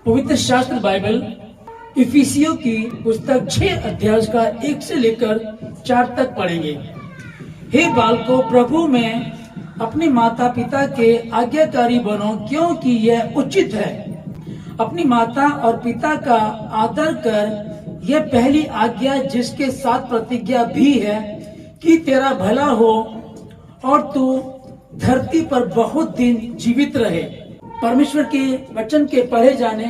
पवित्र शास्त्र बाइबल इफिसियों की पुस्तक 6 अध्याय का 1 से लेकर 4 तक पढ़ेंगे। हे बालकों, प्रभु में अपने माता पिता के आज्ञाकारी बनो, क्योंकि यह उचित है। अपनी माता और पिता का आदर कर, यह पहली आज्ञा जिसके साथ प्रतिज्ञा भी है कि तेरा भला हो और तू धरती पर बहुत दिन जीवित रहे। परमेश्वर के वचन के पढ़े जाने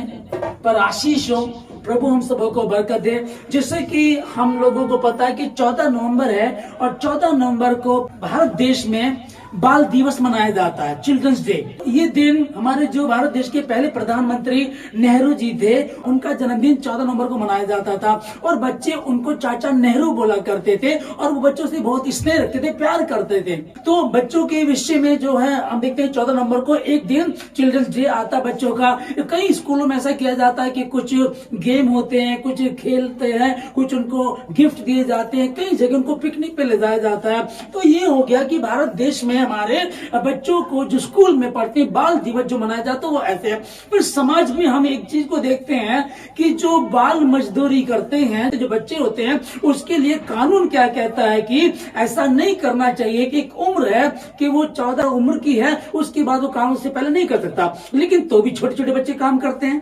पर आशीष हो। प्रभु हम सबों को बरकत दे। जैसे कि हम लोगों को पता है कि 14 नवंबर है और 14 नवंबर को भारत देश में बाल दिवस मनाया जाता है, चिल्ड्रंस डे। ये दिन हमारे जो भारत देश के पहले प्रधानमंत्री नेहरू जी थे, उनका जन्मदिन 14 नवंबर को मनाया जाता था और बच्चे उनको चाचा नेहरू बोला करते थे और वो बच्चों से बहुत स्नेह रखते थे, प्यार करते थे। तो बच्चों के विषय में जो है हम देखते हैं 14 नवंबर को एक दिन चिल्ड्रंस डे आता बच्चों का। कई स्कूलों में ऐसा किया जाता है कि कुछ गेम होते हैं, कुछ खेलते हैं, कुछ उनको गिफ्ट दिए जाते हैं, कई जगह उनको पिकनिक पे ले जाया जाता है। तो ये हो गया कि भारत देश में हमारे बच्चों को जो स्कूल में पढ़ते हैं बाल दिवस जो मनाया जाता है वो ऐसे है। फिर समाज में हम एक चीज को देखते हैं कि जो बाल मजदूरी करते हैं, जो बच्चे होते हैं, उसके लिए कानून क्या कहता है कि ऐसा नहीं करना चाहिए कि एक उम्र है कि वो 14 उम्र की है, उसके बाद वो काम उससे पहले नहीं कर सकता। लेकिन तो भी छोटे छोटे बच्चे काम करते हैं,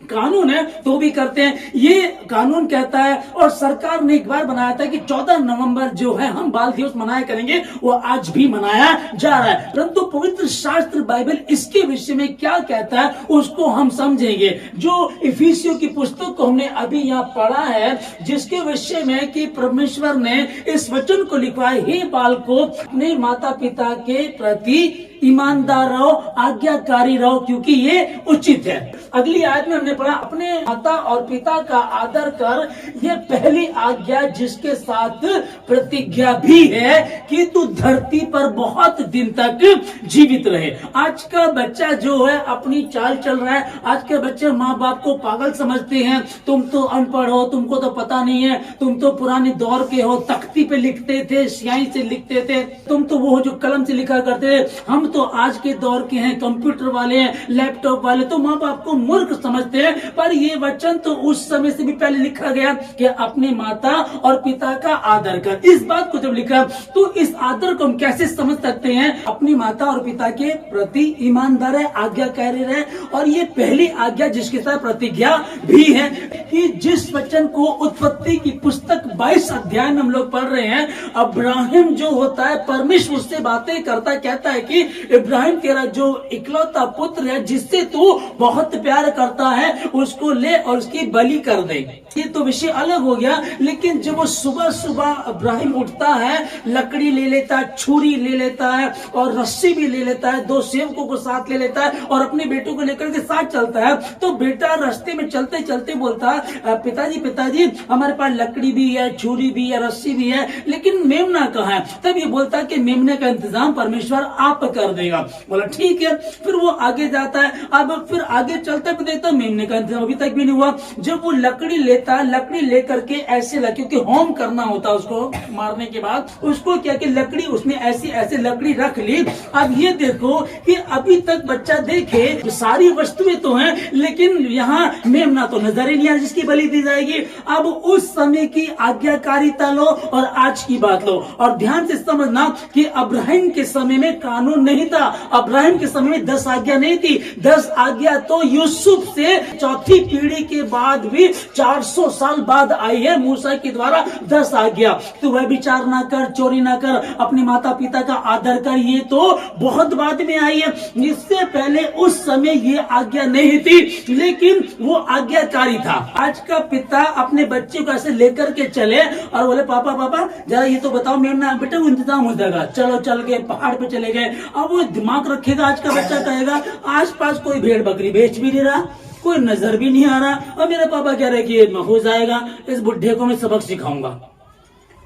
कानून है तो भी करते हैं। ये कानून कहता है और सरकार ने एक बार बनाया था कि 14 नवंबर जो है हम बाल दिवस मनाया करेंगे, वो आज भी मनाया जा रहा है। परंतु पवित्र शास्त्र बाइबल इसके विषय में क्या कहता है उसको हम समझेंगे। जो इफिसियों की पुस्तक को हमने अभी यहाँ पढ़ा है, जिसके विषय में कि परमेश्वर ने इस वचन को लिखा है, हे बालकों, अपने माता पिता के प्रति ईमानदार रहो, आज्ञाकारी रहो, क्योंकि ये उचित है। अगली आयत में हमने पढ़ा, अपने माता और पिता का आदर कर, यह पहली आज्ञा जिसके साथ प्रतिज्ञा भी है कि तू धरती पर बहुत दिन तक जीवित रहे। आज का बच्चा जो है अपनी चाल चल रहा है। आज के बच्चे माँ बाप को पागल समझते हैं, तुम तो अनपढ़ हो, तुमको तो पता नहीं है, तुम तो पुराने दौर के हो, तख्ती पे लिखते थे, स्याही से लिखते थे, तुम तो वो जो कलम से लिखा करते थे, हम तो आज के दौर के हैं, कंप्यूटर वाले हैं, लैपटॉप वाले। तो माँ बाप को मूर्ख समझते हैं, पर ये वचन तो उस समय से भी पहले लिखा गया कि अपने माता और पिता का आदर कर। इस बात को जब लिखा तो इस आदर को हम कैसे समझ सकते हैं? अपनी माता और पिता के प्रति ईमानदार है, आज्ञाकारी रहे, और ये पहली आज्ञा जिसके साथ प्रतिज्ञा भी है कि जिस वचन को उत्पत्ति की पुस्तक 22 अध्याय में हम लोग पढ़ रहे हैं, अब्राहम जो होता है परमेश्वर उससे बातें करता, कहता है कि इब्राहिम तेरा जो इकलौता पुत्र है जिससे तू बहुत प्यार करता है, उसको ले और उसकी बलि कर दे। ये तो विषय अलग हो गया। लेकिन जब वो सुबह सुबह इब्राहिम उठता है, लकड़ी ले लेता है, छुरी ले लेता है और रस्सी भी ले लेता है, 2 सेवकों को साथ ले लेता है और अपने बेटों को लेकर के साथ चलता है। तो बेटा रास्ते में चलते चलते बोलता है, पिताजी हमारे पास लकड़ी भी है, छुरी भी है, रस्सी भी है, लेकिन मेमना कहाँ है? तब ये बोलता है कि मेमने का इंतजाम परमेश्वर आप कर देगा। बोला ठीक है। फिर वो आगे जाता है, अब फिर आगे चलते भी देखता मेमने का इंतजाम अभी तक भी नहीं हुआ। जब वो लकड़ी लेता है, लकड़ी लेकर के ऐसे क्योंकि होम करना होता है उसको मारने के बाद, उसको क्या कि लकड़ी उसने ऐसी ऐसे लकड़ी रख ली। अब ये देखो कि अभी तक बच्चा देखे सारी वस्तुएं तो हैं, लेकिन यहाँ मेमना तो नजर ही नहीं आ जिसकी बलि दी जाएगी। अब उस समय की आज्ञाकारिता लो और आज की बात लो, और ध्यान से समझना कि अब्राहम के समय में कानून नहीं था। अब्राहम के समय में 10 आज्ञा नहीं थी। 10 आज्ञा तो यूसुफ से चौथी पीढ़ी के बाद भी 400 साल बाद आई है मूसा के द्वारा 10 आज्ञा। तो वह विचार ना कर, चोरी ना कर, अपने माता पिता का आदर कर, ये तो बहुत बाद में आई है। इससे पहले उस समय ये आज्ञा नहीं थी, लेकिन वो आज्ञाकारी था। आज का पिता अपने बच्चे को ऐसे लेकर के चले और बोले पापा जरा ये तो बताओ मेमना, बेटा वो इंतजाम हो जाएगा, चलो चल गए, पहाड़ पे चले गए। अब वो दिमाग रखेगा, आज का बच्चा कहेगा आसपास कोई भेड़ बकरी बेच भी नहीं रहा, कोई नजर भी नहीं आ रहा, और मेरा पापा कह रहे कि हो जाएगा, इस बुढ़े को मैं सबक सिखाऊंगा।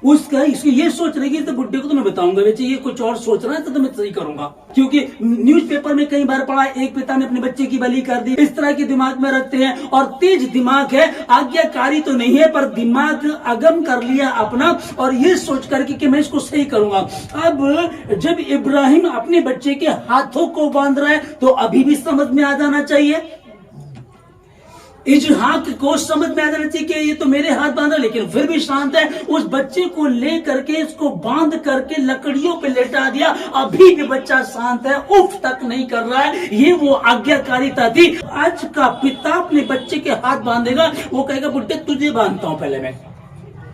उसका इसकी ये सोच रही है तो बुढ़े को तो मैं बताऊंगा, बेचे ये कुछ और सोच रहा है तो मैं सही करूंगा। क्योंकि न्यूज़पेपर में कई बार पढ़ा, एक पिता ने अपने बच्चे की बलि कर दी। इस तरह के दिमाग में रखते हैं, और तेज दिमाग है, आज्ञाकारी तो नहीं है, पर दिमाग अगम कर लिया अपना, और ये सोच करके कि मैं इसको सही करूंगा। अब जब इब्राहिम अपने बच्चे के हाथों को बांध रहा है तो अभी भी समझ में आ जाना चाहिए इजहाक को समझ में आ जाना चाहिए कि ये तो मेरे हाथ बांधा, लेकिन फिर भी शांत है। उस बच्चे को ले करके इसको बांध करके लकड़ियों पे लेटा दिया, अभी भी बच्चा शांत है, उफ तक नहीं कर रहा है। ये वो आज्ञाकारिता थी। आज का पिता अपने बच्चे के हाथ बांधेगा, वो कहेगा बुड्ढे तुझे बांधता हूं पहले मैं,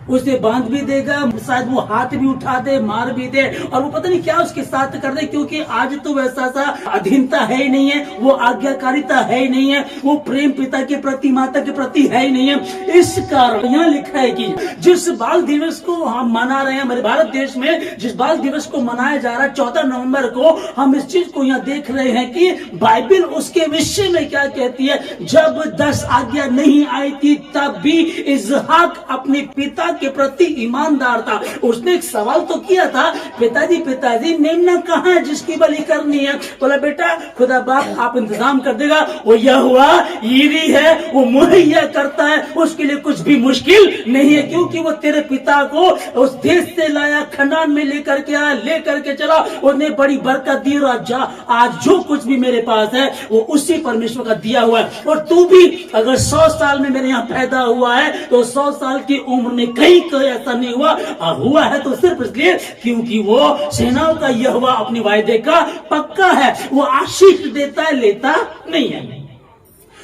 उसे बांध भी देगा, शायद वो हाथ भी उठा दे, मार भी दे, और वो पता नहीं क्या उसके साथ कर दे, क्योंकि आज तो वैसा सा अधीनता है ही नहीं है, वो आज्ञाकारिता है ही नहीं है, वो प्रेम पिता के प्रति माता के प्रति है ही नहीं है। इस कारण यहाँ लिखा है कि जिस बाल दिवस को हम मना रहे हैं हमारे भारत देश में, जिस बाल दिवस को मनाया जा रहा है 14 नवंबर को, हम इस चीज को यहाँ देख रहे हैं कि बाइबल उसके विषय में क्या कहती है। जब 10 आज्ञा नहीं आई थी तब भी इजहाक अपने पिता के प्रति ईमानदार था। उसने एक सवाल तो किया था, पिताजी मेमना कहाँ है जिसकी बलि करनी है? बोला बेटा खुदा बाप आप इंतजाम कर देगा, वो यहोवा यीरे है, वो मुहैया करता है, उसके लिए कुछ भी मुश्किल नहीं है, क्योंकि वो तेरे पिता को उस देश से लाया, खनान में लेकर के आया, लेकर के चला, उसने बड़ी बरकत दी, और आज जो कुछ भी मेरे पास है वो उसी परमेश्वर का दिया हुआ है। और तू भी अगर 100 साल में मेरे यहाँ पैदा हुआ है तो 100 साल की उम्र में कहीं कोई ऐसा नहीं हुआ है तो सिर्फ इसलिए क्योंकि वो सेनाओं का यहोवा अपने वायदे का पक्का है। वो आशीष देता है, लेता नहीं है।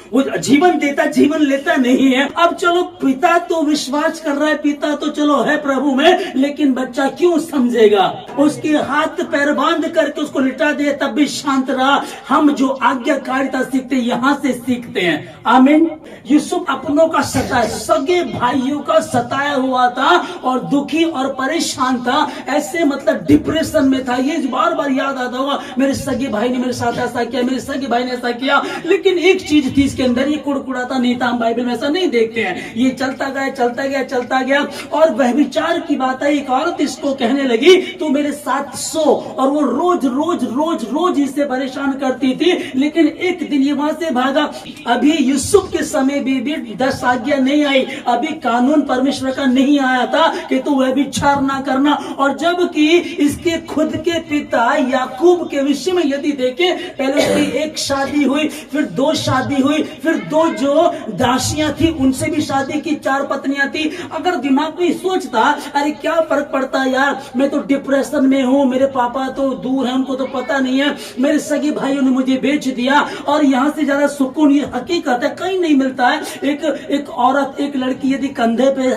वो जीवन देता, जीवन लेता नहीं है। अब चलो पिता तो विश्वास कर रहा है, पिता तो चलो है प्रभु में, लेकिन बच्चा क्यों समझेगा? उसके हाथ पैर बांध करके उसको लिटा दे तब भी शांत रहा। हम जो आज्ञाकारिता सीखते यहां से सीखते हैं। आमीन। यूसुफ अपनों का सताया, सगे भाइयों का सताया हुआ था और दुखी और परेशान था, ऐसे मतलब डिप्रेशन में था। ये बार बार याद आता होगा, मेरे सगे भाई ने मेरे साथ ऐसा किया, मेरे सगे भाई ने ऐसा किया। लेकिन एक चीज थी के अंदर, ये कुड़कुड़ाता नहीं था। हम बाइबल में ऐसा नहीं देखते हैं। ये चलता गया और वह विचार की बात है। एक औरत इसको कहने लगी तू मेरे साथ सो, और वो रोज इससे परेशान करती थी। लेकिन एक दिन ये वहां से भागा। अभी यूसुफ के समय भी 10 आज्ञा नहीं आई, अभी कानून परमेश्वर का नहीं आया था कि तू वह विचार ना करना। और जबकि इसके खुद के पिता याकूब के विषय में यदि देखें, पहले उसकी एक शादी हुई, फिर 2 शादी हुई, फिर 2 जो दासियां थी उनसे भी शादी की, 4 पत्नियां थी। अगर दिमाग में सोचता अरे क्या फर्क पड़ता यार, मैं तो डिप्रेशन में हूँ, मेरे पापा तो दूर हैं, उनको तो पता नहीं है, मेरे सगे भाइयों ने मुझे बेच दिया, और यहाँ से ज्यादा सुकून ये हकीकत है कहीं नहीं मिलता है। एक औरत, एक लड़की यदि कंधे पे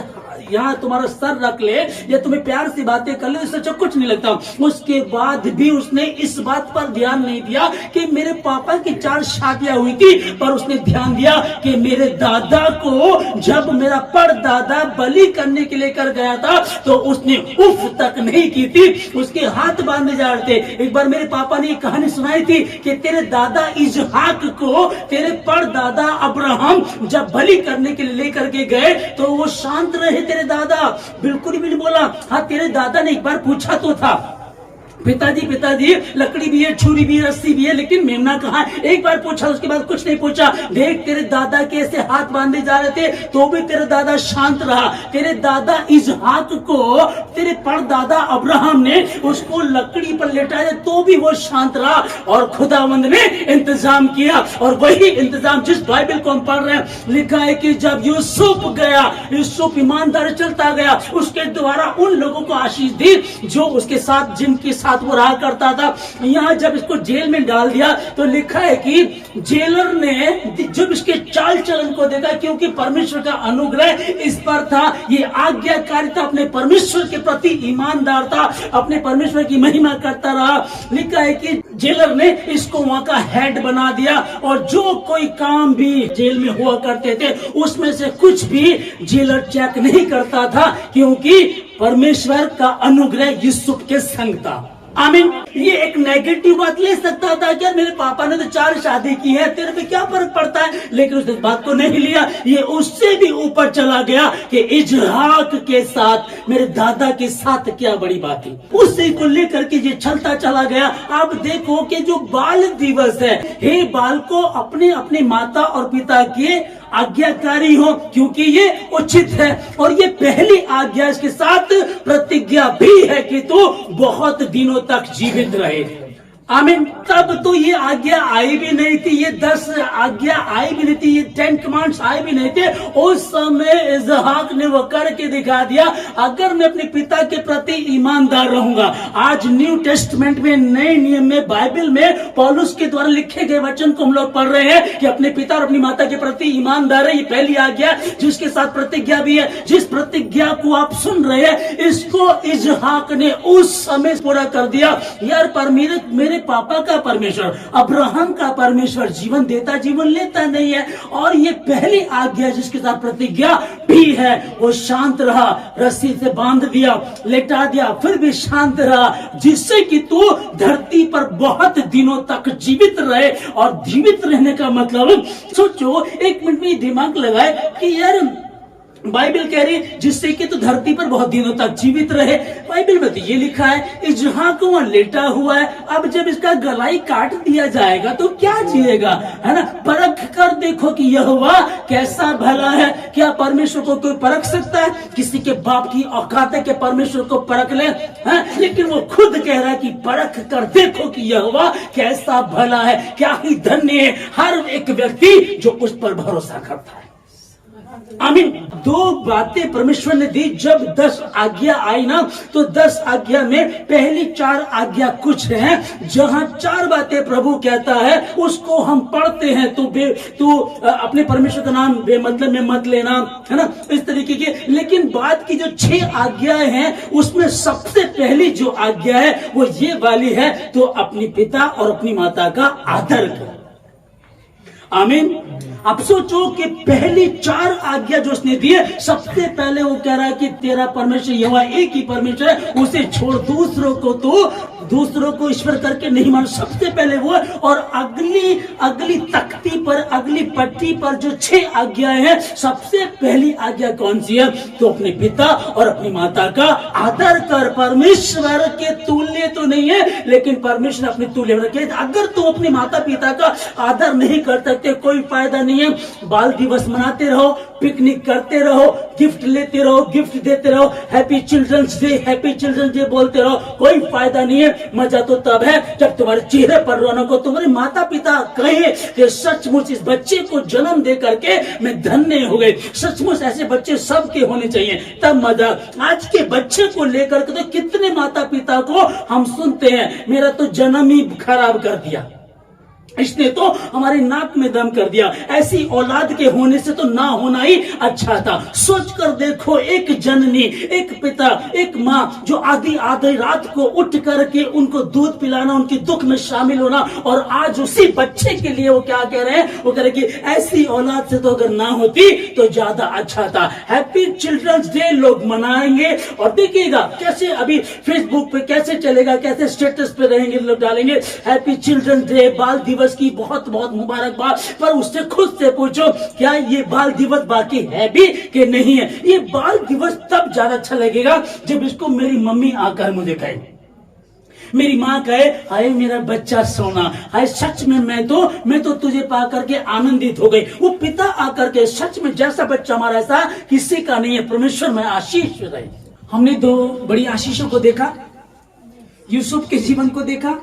यहाँ तुम्हारा सर रख ले या तुम्हें प्यार से बातें कर ले, इससे अच्छा कुछ नहीं लगता। उसके बाद भी उसने इस बात पर ध्यान नहीं दिया कि मेरे पापा की 4 शादियां हुई थी, पर उसने ध्यान दिया कि मेरे दादा को जब मेरा परदादा बलि करने के लिए कर गया था तो उसने उफ तक नहीं की थी, उसके हाथ बांधे जा रहे थे। एक बार मेरे पापा ने एक कहानी सुनाई थी कि तेरे दादा इजहाक को तेरे परदादा अब्राहम जब बलि करने के लिए लेकर के गए तो वो शांत रहे। तेरे दादा बिल्कुल भी नहीं बोला। हाँ, तेरे दादा ने एक बार पूछा तो था, पिताजी लकड़ी भी है, छुरी भी है, रस्सी भी है, लेकिन मेमना कहाँ है? एक बार पूछा, उसके बाद कुछ नहीं पूछा। देख तेरे दादा के ऐसे हाथ बांधे जा रहे थे तो भी तेरे दादा शांत रहा। तेरे दादा इजहाक को तेरे परदादा अब्राहम ने उसको लकड़ी पर लेटाया तो भी वो शांत रहा, और खुदावंद ने इंतजाम किया। और वही इंतजाम जिस बाइबल को हम पढ़ रहे हैं, लिखा है कि जब यूसुफ गया, यूसुफ ईमानदार चलता गया, उसके द्वारा उन लोगों को आशीष दी जो उसके साथ, जिनके साथ वो रहा करता था। यहाँ जब इसको जेल में डाल दिया तो लिखा है कि जेलर ने जब इसके चाल चलन को देखा, क्योंकि परमेश्वर का अनुग्रह इस पर था, ये आज्ञाकारिता, अपने परमेश्वर के प्रति ईमानदार था, अपने परमेश्वर की महिमा करता रहा। लिखा है कि जेलर ने इसको वहां का हेड बना दिया, और जो कोई काम भी जेल में हुआ करते थे उसमें से कुछ भी जेलर चेक नहीं करता था, क्योंकि परमेश्वर का अनुग्रह यूसुफ के संग था। आमीन। ये एक नेगेटिव बात ले सकता था कि मेरे पापा ने तो 4 शादी की है, तेरे पे क्या फर्क पड़ता है, लेकिन उसने इस बात को नहीं लिया। ये उससे भी ऊपर चला गया कि इजहाक के साथ, मेरे दादा के साथ क्या बड़ी बात थी, उसी को लेकर के ये चलता चला गया। अब देखो कि जो बाल दिवस है, हे बाल को अपने अपने माता और पिता के आज्ञाकारी हो, क्योंकि ये उचित है। और ये पहली आज्ञा, इसके साथ प्रतिज्ञा भी है कि तू बहुत दिनों तक जीवित रहे। आमीन। तब तो ये आज्ञा आई भी नहीं थी, ये 10 आज्ञा आई भी नहीं थी, ये 10 कमांड्स आई भी नहीं थे। उस समय इसहाक ने वो करके दिखा दिया, अगर मैं अपने पिता के प्रति ईमानदार रहूंगा। आज न्यू टेस्टमेंट में, नए नियम में, बाइबल में पौलुस के द्वारा लिखे गए वचन को हम लोग पढ़ रहे हैं कि अपने पिता और अपनी माता के प्रति ईमानदार है। ये पहली आज्ञा, जिसके साथ प्रतिज्ञा भी है। जिस प्रतिज्ञा को आप सुन रहे हैं, इसको इसहाक ने उस समय पूरा कर दिया। यार, पर मेरे पापा का परमेश्वर, अब्राहम का परमेश्वर जीवन देता, जीवन लेता नहीं है। और ये पहली आज्ञा जिसके साथ प्रतिज्ञा भी है, वो शांत रहा, रस्सी से बांध दिया, लेटा दिया, फिर भी शांत रहा, जिससे कि तू धरती पर बहुत दिनों तक जीवित रहे। और जीवित रहने का मतलब सोचो, एक मिनट में दिमाग लगाए कि यार बाइबल कह रही है जिससे कि तो धरती पर बहुत दिनों तक जीवित रहे। बाइबल में तो ये लिखा है इसहाक वहां लेटा हुआ है। अब जब इसका गलाई काट दिया जाएगा तो क्या जिएगा, है ना। परख कर देखो कि यहोवा कैसा भला है। क्या परमेश्वर को कोई परख सकता है? किसी के बाप की औकात है कि परमेश्वर को परख ले, है? लेकिन वो खुद कह रहा है कि परख कर देखो कि यहोवा कैसा भला है। क्या ही धन्य है हर एक व्यक्ति जो उस पर भरोसा करता है। आमीन। 2 बातें परमेश्वर ने दी। जब 10 आज्ञा आई ना, तो 10 आज्ञा में पहली 4 आज्ञा कुछ है। जहां 4 बातें प्रभु कहता है उसको हम पढ़ते हैं तो अपने परमेश्वर का नाम बेमतलब में मत लेना, है ना, इस तरीके के। लेकिन बात की जो 6 आज्ञाएं हैं, उसमें सबसे पहली जो आज्ञा है वो ये वाली है, तो अपनी पिता और अपनी माता का आदर कर। आमीन। अब सोचो कि पहली 4 आज्ञा जो उसने दी है, सबसे पहले वो कह रहा है कि तेरा परमेश्वर यहोवा एक ही परमेश्वर है, उसे छोड़ दूसरों को ईश्वर करके नहीं मान। सबसे पहले वो। और अगली तख्ती पर, अगली पट्टी पर जो 6 आज्ञाएं हैं, सबसे पहली आज्ञा कौन सी है? तो अपने पिता और अपनी माता का आदर कर। परमेश्वर के तुल्य तो नहीं है, लेकिन परमेश्वर अपने तुल्य रखे। अगर तू अपने माता पिता का आदर नहीं कर सकते, कोई फायदा नहीं है। बाल दिवस मनाते रहो, पिकनिक करते रहो, गिफ्ट लेते रहो, गिफ्ट देते रहो, हैप्पी चिल्ड्रंस डे बोलते रहो, कोई फायदा नहीं है। मजा तो तब है जब तुम्हारे चेहरे पर रौनक हो, तुम्हारे माता पिता कहे कि सचमुच इस बच्चे को जन्म दे करके मैं धन्य हो गए। सचमुच ऐसे बच्चे सबके होने चाहिए, तब मजा। आज के बच्चे को लेकर के तो कितने माता पिता को हम सुनते हैं, मेरा तो जन्म ही खराब कर दिया, इसने तो हमारे नाक में दम कर दिया, ऐसी औलाद के होने से तो ना होना ही अच्छा था। सोच कर देखो, एक जननी, एक पिता, एक माँ जो आधी रात को उठ करके उनको दूध पिलाना, उनके दुख में शामिल होना, और आज उसी बच्चे के लिए वो क्या कह रहे हैं? वो कह रहे कि ऐसी औलाद से तो अगर ना होती तो ज्यादा अच्छा था। हैप्पी चिल्ड्रंस डे लोग मनाएंगे, और देखिएगा कैसे अभी फेसबुक पे कैसे चलेगा, कैसे स्टेटस पे रहेंगे लोग, डालेंगे हैप्पी चिल्ड्रंस डे, बाल दिवस की बहुत बहुत मुबारकबाद। पर उससे खुद से पूछो, क्या ये बाल दिवस बाकी है भी कि नहीं है? ये बाल दिवस तब ज्यादा अच्छा लगेगा जब इसको मेरी मम्मी आकर मुझे कहे, मेरी माँ कहे हाय मेरा बच्चा सोना, हाय सच में मैं तो तुझे पा करके आनंदित हो गई। वो पिता आकर के, सच में जैसा बच्चा हमारा ऐसा किसी का नहीं है। परमेश्वर में आशीष रहे। हमने 2 बड़ी आशीषों को देखा, यूसुफ के जीवन को देखा,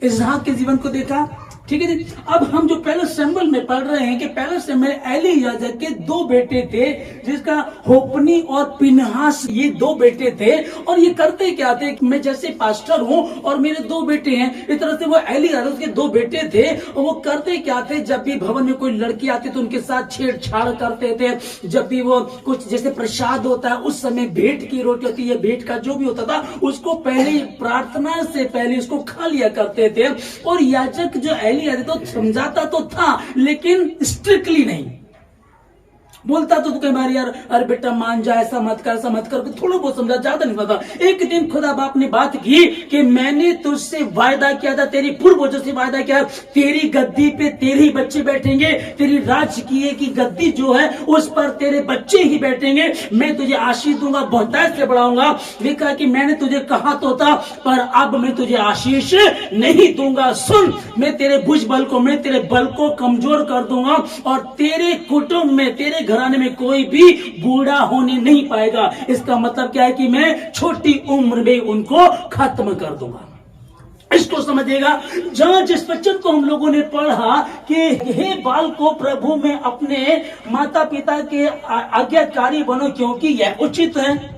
इसहाक के जीवन को देखा, ठीक है जी। अब हम जो पहले सैमुएल में पढ़ रहे हैं कि पहले सैमुएल एली याजक के 2 बेटे थे, जिसका होपनी और पिनहास, ये 2 बेटे थे। और ये करते क्या थे, मैं जैसे पास्टर हूं और मेरे 2 बेटे हैं, इस तरह से वो एली याजक के 2 बेटे थे। और वो करते क्या थे, जब भी भवन में कोई लड़की आती तो उनके साथ छेड़छाड़ करते थे। जब भी वो कुछ जैसे प्रसाद होता है, उस समय भेंट की रोटी होती है, भेंट का जो भी होता था, उसको पहले प्रार्थना से पहले उसको खा लिया करते थे। और याजक जो तो समझाता तो था, लेकिन स्ट्रिक्टली नहीं बोलता। तो कई बार यार, अरे बेटा मान जा, ऐसा मत कर, थोड़ा बहुत समझा, ज्यादा नहीं पता। एक दिन खुदा बाप ने बात की कि मैंने तुझसे वायदा किया था, तेरी पूर्वजों से वायदा किया, तेरी गद्दी पे तेरे ही बच्चे बैठेंगे, तेरी राजकीय की गद्दी जो है उस पर तेरे बच्चे ही बैठेंगे, मैं तुझे आशीष दूंगा, बहुतायत से बढ़ाऊंगा। देखा कि मैंने तुझे कहा तो था, पर अब मैं तुझे आशीष नहीं दूंगा। सुन, मैं तेरे भुज बल को, मैं तेरे बल को कमजोर कर दूंगा, और तेरे कुटुंब में, तेरे घराने में कोई भी बूढ़ा होने नहीं पाएगा। इसका मतलब क्या है कि मैं छोटी उम्र में उनको खत्म कर दूंगा। इसको समझिएगा। जहां जिस वचन को हम लोगों ने पढ़ा कि हे बाल को प्रभु में अपने माता पिता के आज्ञाकारी बनो क्योंकि यह उचित है।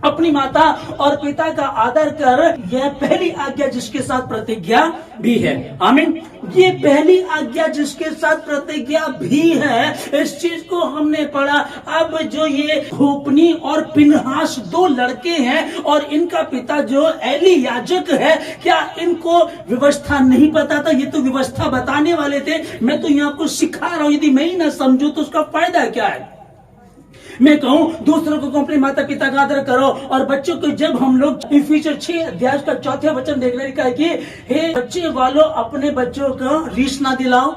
अपनी माता और पिता का आदर कर, यह पहली आज्ञा जिसके साथ प्रतिज्ञा भी है। आमीन। ये पहली आज्ञा जिसके साथ प्रतिज्ञा भी है, इस चीज को हमने पढ़ा। अब जो ये होपनी और पिनहास दो लड़के हैं और इनका पिता जो एली याजक है, क्या इनको व्यवस्था नहीं पता था? ये तो व्यवस्था बताने वाले थे। मैं तो यहाँ आपको सिखा रहा हूं, यदि मैं ही ना समझू तो उसका फायदा क्या है? मैं कहूं दूसरों को अपने माता पिता का आदर करो। और बच्चों को जब हम लोग इफिसियंस 6 अध्याय का 4वां वचन देखने लिखा है कि हे बच्चे वालों, अपने बच्चों को रीस ना दिलाओ,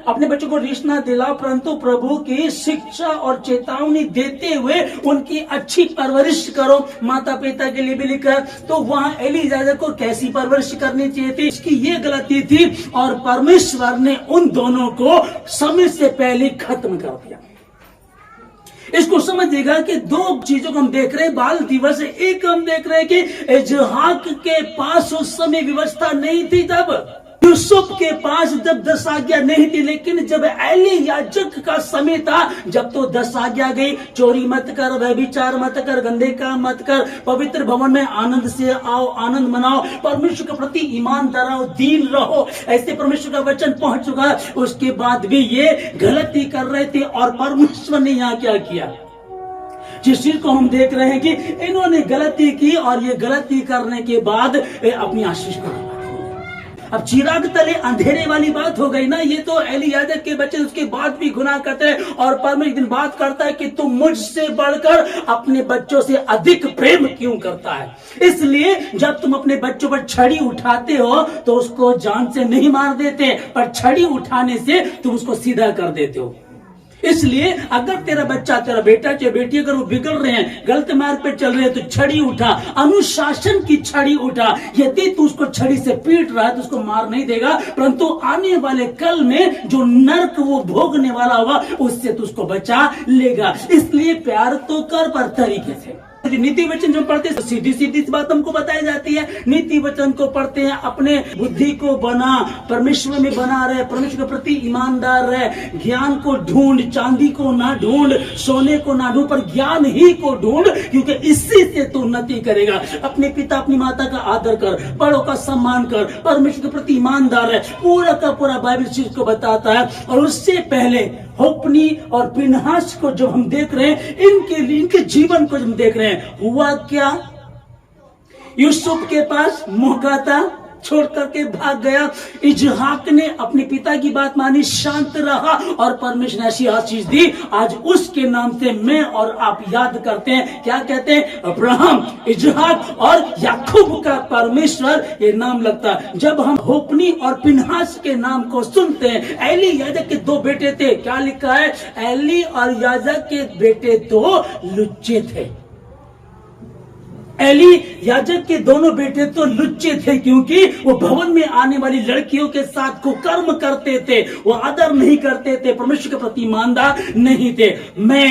अपने बच्चों को रीस ना दिलाओ, परंतु प्रभु की शिक्षा और चेतावनी देते हुए उनकी अच्छी परवरिश करो। माता पिता के लिए भी लिखा। तो वहां एली याजक को कैसी परवरिश करनी चाहिए थी? इसकी ये गलती थी और परमेश्वर ने उन दोनों को समय से पहले खत्म कर दिया। इसको समझिएगा कि दो चीजों को हम देख रहे हैं बाल दिवस। एक हम देख रहे हैं कि इजहाक के पास उस समय व्यवस्था नहीं थी, जब यूसुफ के पास जब 10 आज्ञा नहीं थी, लेकिन जब एली याजक का समय था, जब तो 10 आज्ञा गई, चोरी मत कर, व्यभिचार मत कर, गंदे काम मत कर, पवित्र भवन में आनंद से आओ, आनंद मनाओ, परमेश्वर के प्रति ईमानदार रहो, दीन रहो, ऐसे परमेश्वर का वचन पहुंच चुका। उसके बाद भी ये गलती कर रहे थे और परमेश्वर ने यहाँ क्या किया? जिस चीज को हम देख रहे हैं कि इन्होंने गलती की और ये गलती करने के बाद अपनी आशीष को, अब चिराग तले अंधेरे वाली बात हो गई ना। ये तो एली याजक के बच्चे उसके बाद भी गुनाह करते हैं और परमेश्वर एक दिन बात करता है कि तुम मुझसे बढ़कर अपने बच्चों से अधिक प्रेम क्यों करता है? इसलिए जब तुम अपने बच्चों पर छड़ी उठाते हो तो उसको जान से नहीं मार देते, पर छड़ी उठाने से तुम उसको सीधा कर देते हो। इसलिए अगर तेरा बच्चा, तेरा बेटा चाहे बेटी, अगर वो बिगड़ रहे हैं, गलत मार्ग पे चल रहे हैं, तो छड़ी उठा, अनुशासन की छड़ी उठा। यदि तू उसको छड़ी से पीट रहा है तो उसको मार नहीं देगा, परंतु आने वाले कल में जो नर्क वो भोगने वाला होगा उससे तू उसको बचा लेगा। इसलिए प्यार तो कर, पर तरीके से। नीति वचन जो पढ़ते हैं सीधी सीधी बात हमको बताई जाती है। नीति वचन को पढ़ते हैं, अपने बुद्धि को बना, परमेश्वर में बना रहे, परमेश्वर के प्रति ईमानदार रहे, ज्ञान को ढूंढ, चांदी को ना ढूंढ, सोने को ना ढूंढ, पर ज्ञान ही को ढूंढ, क्योंकि इससे से तू उन्नति करेगा। अपने पिता अपनी माता का आदर कर, बड़ों का सम्मान कर, परमेश्वर के प्रति ईमानदार है। पूरा का पूरा बाइबल चीज को बताता है। और उससे पहले होपनी और पिनहास को जब हम देख रहे हैं, इनके जीवन को जब हम देख रहे हैं, हुआ क्या? यूसुफ के पास मौका था, छोड़ करके भाग गया। इजहाक ने अपने पिता की बात मानी, शांत रहा और परमेश्वर ने ऐसी आशीष दी। आज उसके नाम से मैं और आप याद करते हैं, क्या कहते हैं? अब्राहम, इजहाक और याकूब का परमेश्वर, ये नाम लगता है। जब हम होपनी और पिनहास के नाम को सुनते हैं, एली याजक के 2 बेटे थे, क्या लिखा है? एली और याजक के बेटे तो लुच्चे थे। एली याजक के दोनों बेटे तो लुच्चे थे, क्योंकि वो भवन में आने वाली लड़कियों के साथ कुकर्म करते थे, वो आदर नहीं करते थे, परमेश्वर के प्रति ईमानदार नहीं थे। मैं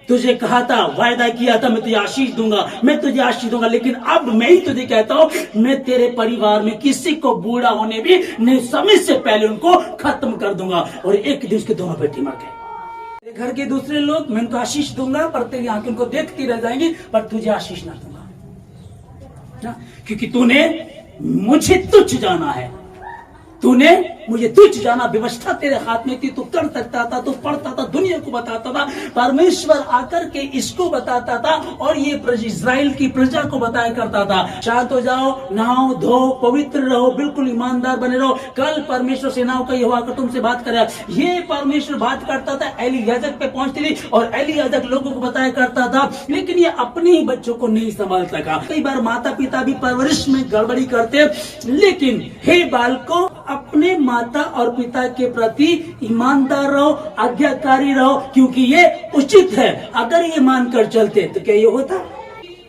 तुझे कहा था, वायदा किया था, मैं तुझे आशीष दूंगा, मैं तुझे आशीष दूंगा, लेकिन अब मैं ही तुझे कहता हूं, मैं तेरे परिवार में किसी को बूढ़ा होने भी नहीं, समय से पहले उनको खत्म कर दूंगा। और एक दिन उसके दोनों बेटे मर गए। घर के दूसरे लोग, मैं उनको आशीष दूंगा, पर तेरी आंखें उनको देखती रह जाएंगी, पर तुझे आशीष ना दूंगा, क्योंकि तूने मुझे तुच्छ जाना है, तूने मुझे तुच्छ जाना। व्यवस्था तेरे हाथ में थी, तू कर सकता था, तू पढ़ता था, दुनिया को बताता था। परमेश्वर आकर के इसको बताता था और ये इस्राएल की प्रजा को बताया करता था, शांत हो जाओ, नहाओ धो, पवित्र रहो, बिल्कुल ईमानदार बने रहो, कल परमेश्वर सेनाओं का यहोवा का तुमसे बात करेगा। ये परमेश्वर बात करता था, एली याजक पे पहुंचती थी और एली याजक लोगों को बताया करता था, लेकिन ये अपने ही बच्चों को नहीं संभाल सका। कई बार माता पिता भी परवरिश में गड़बड़ी करते, लेकिन हे बालकों, अपने माता और पिता के प्रति ईमानदार रहो, आज्ञाकारी रहो, क्योंकि ये उचित है। अगर ये मानकर चलते तो क्या ये होता?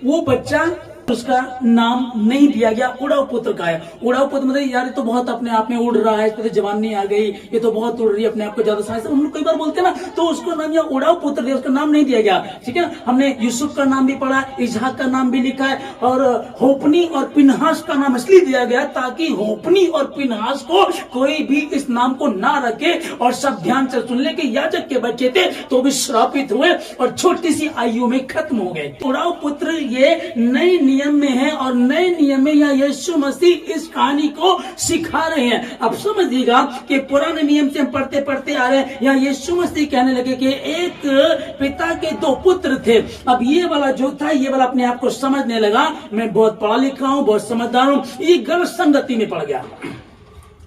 वो बच्चा उसका नाम नहीं दिया गया, उड़ाऊ पुत्र का है। उड़ाऊ पुत्र मतलब यार ये तो बहुत अपने आप में उड़ रहा है, इसमें तो जवानी आ गई, ये तो बहुत उड़ रही है, अपने आप को ज्यादा समझ, हम लोग कई बार बोलते हैं ना, तो उसको नाम या उड़ाऊ पुत्र दिया, उसका नाम नहीं दिया गया। ठीक है, हमने यूसुफ का नाम भी पढ़ा, इसहाक का नाम भी लिखा है, और होपनी और पिनहास का नाम इसलिए दिया गया ताकि होपनी और पिनहास को कोई भी इस नाम को ना रखे। और सब ध्यान से सुन ले कि याजक के बच्चे थे तो भी श्रापित हुए और छोटी सी आयु में खत्म हो गए। उड़ाऊ पुत्र ये नए नियम में है, और नए नियम में या यीशु मसीह इस कहानी को सिखा रहे हैं। अब समझिएगा कि पुराने नियम से हम पढ़ते पढ़ते आ रहे हैं, या यीशु मसीह कहने लगे कि एक पिता के दो पुत्र थे। अब ये वाला जो था, ये वाला अपने आप को समझने लगा मैं बहुत पढ़ा लिखा हूं, बहुत समझदार हूं, ये गलत संगति में पड़ गया।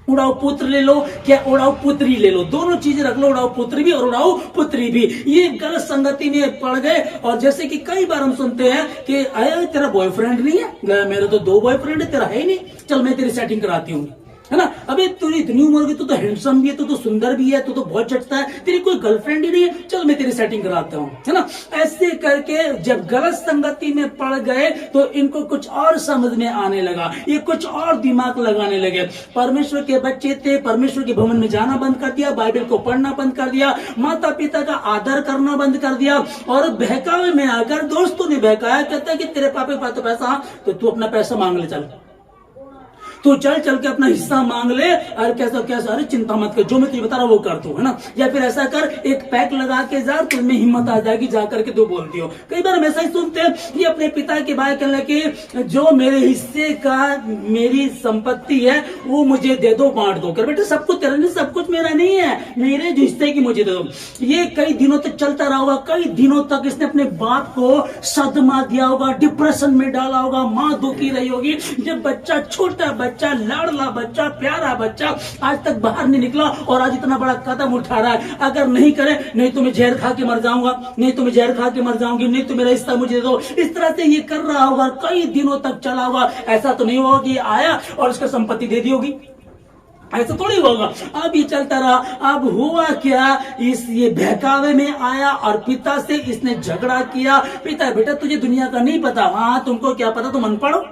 उड़ाऊ पुत्र ले लो, क्या उड़ाऊ पुत्री ले लो, दोनों चीजें रख लो, उड़ाऊ पुत्र भी और उड़ाऊ पुत्री भी। ये गलत संगति में पड़ गए। और जैसे कि कई बार हम सुनते हैं कि अरे तेरा बॉयफ्रेंड नहीं है, मेरा तो 2 बॉयफ्रेंड है, तेरा है ही नहीं, चल मैं तेरी सेटिंग कराती हूँ, है ना। अबे तेरी इतनी उम्र की, तू तो हैंडसम भी है, तू तो सुंदर भी है, तू तो बहुत जचता है, तेरी कोई गर्लफ्रेंड ही नहीं है, चल मैं तेरी सेटिंग कराता हूँ, है ना। ऐसे करके जब गलत संगति में पड़ गए तो इनको कुछ और समझ में आने लगा, ये कुछ और दिमाग लगाने लगे। परमेश्वर के बच्चे थे, परमेश्वर के भवन में जाना बंद कर दिया, बाइबल को पढ़ना बंद कर दिया, माता पिता का आदर करना बंद कर दिया, और बहकावे में आकर दोस्तों ने बहकाया, कहता है कि तेरे पापा के पास तो पैसा, तो तू अपना पैसा मांग ले, चल तो चल के अपना हिस्सा मांग ले, और कैसा कैसा, अरे चिंता मत कर, जो मैं तुझे बता रहा हूँ वो कर तू, है ना। या फिर ऐसा कर, एक पैक लगा के जा, तुझमें हिम्मत आ जाएगी, जा करके तू बोलती हो। कई बार हम ऐसा ही सुनते हैं, ये अपने पिता के भाई कहने लगे जो मेरे हिस्से का मेरी संपत्ति है वो मुझे दे दो, बांट दो कर। बेटा सब कुछ तेरा नहीं, सब कुछ मेरा नहीं है, मेरे जो हिस्से की मुझे दे दो। ये कई दिनों तक चलता रहा होगा, कई दिनों तक इसने अपने बाप को सदमा दिया होगा, डिप्रेशन में डाला होगा, माँ दुखी रही होगी। जब बच्चा, छोटा बच्चा, लाडला बच्चा, प्यारा बच्चा आज तक बाहर नहीं निकला, और आज इतना बड़ा कदम उठा रहा है, अगर नहीं करे, नहीं तो मैं जहर खा के मर जाऊंगा, नहीं तो मैं जहर खा के मर जाऊंगी, नहीं तो मेरा हिस्सा मुझे दो। इस तरह से ये कर रहा होगा, कई दिनों तक चला होगा। ऐसा तो नहीं होगा कि आया और उसका संपत्ति दे दी होगी, ऐसा थोड़ी होगा। अब ये चलता रहा। अब हुआ क्या, ये बहकावे में आया और पिता से इसने झगड़ा किया। पिता, बेटा तुझे दुनिया का नहीं पता। हाँ, तुमको क्या पता, तुम अनपढ़ हो,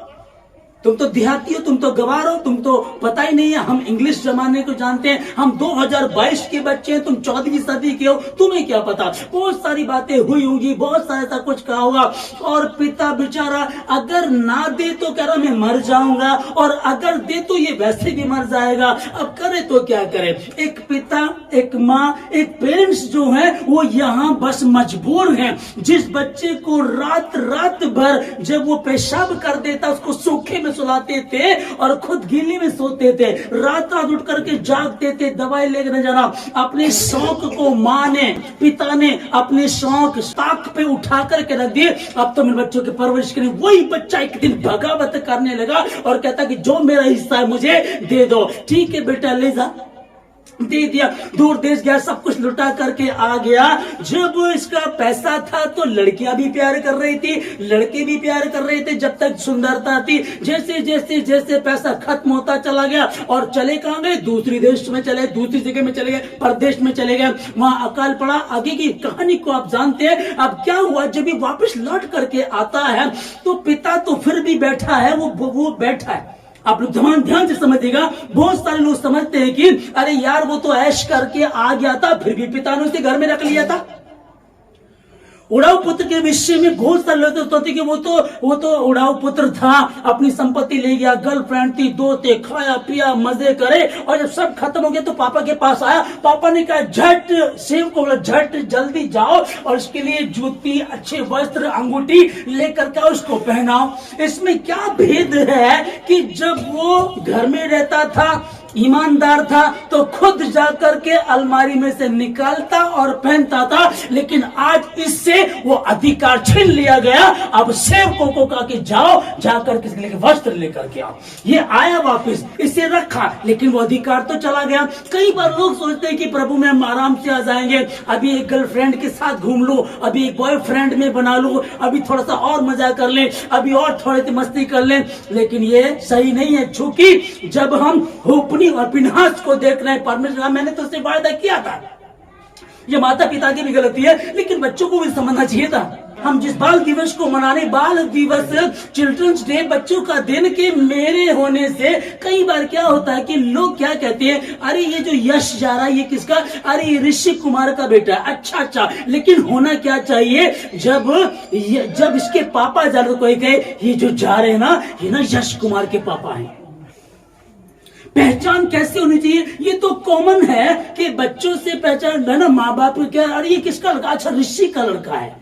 तुम तो देहाती हो, तुम तो गवार हो, तुम तो पता ही नहीं है। हम इंग्लिश जमाने को जानते हैं, हम 2022 के बच्चे हैं, तुम 14वीं सदी के हो, तुम्हें क्या पता। बहुत सारी बातें हुई होंगी, बहुत सारा ऐसा कुछ कहा होगा। और पिता बेचारा अगर ना दे तो कह रहा मैं मर जाऊंगा, और अगर दे तो ये वैसे भी मर जाएगा। अब करे तो क्या करे। एक पिता, एक माँ, एक पेरेंट्स जो है वो यहाँ बस मजबूर हैं। जिस बच्चे को रात रात भर जब वो पेशाब कर देता उसको सूखे में सुलाते थे और खुद गीली में सोते थे, रात रात उठ करके जागते थे, दवाई लेकर जाना। अपने शौक को माँ ने, पिता ने अपने शौक ताक पे उठा करके रख दिए। अब तो मेरे बच्चों की परवरिश करें। वही बच्चा एक दिन बगावत करने लगा और कहता कि जो मेरा हिस्सा है मुझे दे दो। ठीक है बेटा, ले जा, दे दिया। दूर देश गया, सब कुछ लुटा करके आ गया। जब इसका पैसा था तो लड़कियां भी प्यार कर रही थी, लड़के भी प्यार कर रहे थे, जब तक सुंदरता थी। जैसे जैसे जैसे पैसा खत्म होता चला गया, और चले कहां गए, दूसरी देश में चले, दूसरी जगह में चले गए, परदेश में चले गए। वहां अकाल पड़ा। आगे की कहानी को आप जानते हैं। अब क्या हुआ, जब ये वापस लौट करके आता है तो पिता तो फिर भी बैठा है, वो बैठा है। आप लोग ध्यान से समझिएगा। बहुत सारे लोग समझते हैं कि अरे यार वो तो ऐश करके आ गया था, फिर भी पिता ने उसे घर में रख लिया था। उड़ाऊ पुत्र के विषय में बहुत सारे लोग सोचते कि वो तो उड़ाऊ पुत्र था, अपनी संपत्ति ले गया, गर्लफ्रेंड थी, दो थे, खाया पिया मजे करे, और जब सब खत्म हो गया तो पापा के पास आया। पापा ने कहा झट, सेव को बोला झट जल्दी जाओ और उसके लिए जूती, अच्छे वस्त्र, अंगूठी लेकर के उसको पहनाओ। इसमें क्या भेद है कि जब वो घर में रहता था, ईमानदार था, तो खुद जाकर के अलमारी में से निकालता और पहनता था, लेकिन आज इससे वो अधिकार छीन लिया गया। अब सेवकों को कहा कि जाओ, जाकर किसके लिए वस्त्र लेकर के आओ। ये आया वापस, इसे रखा, लेकिन वो अधिकार तो चला गया। कई बार लोग सोचते हैं कि प्रभु में हम आराम से आ जाएंगे, अभी एक गर्लफ्रेंड के साथ घूम लो, अभी एक बॉयफ्रेंड में बना लो, अभी थोड़ा सा और मजा कर ले, अभी और थोड़ी सी मस्ती कर ले। लेकिन ये सही नहीं है, क्योंकि जब हम होपनी और पिनहास को देख रहे हैं, परमेश्वर मैंने तो उससे वायदा किया था। ये माता पिता की भी गलती है, लेकिन बच्चों को भी समझना चाहिए था। हम जिस बाल दिवस को मनाने, बाल दिवस चिल्ड्रंस डे, बच्चों का दिन के मेरे होने से कई बार क्या होता है कि लोग क्या कहते हैं, अरे ये जो यश जा रहा है ये किसका, अरे ये ऋषि कुमार का बेटा है। अच्छा, लेकिन होना क्या चाहिए, जब इसके पापा जा रहे, कोई कहे ये जो जा रहे हैं ना, ये ना यश कुमार के पापा हैं। पहचान कैसे होनी चाहिए, ये तो कॉमन है कि बच्चों से पहचान है ना, माँ बाप क्या, अरे ये किसका लड़का, अच्छा ऋषि का लड़का है,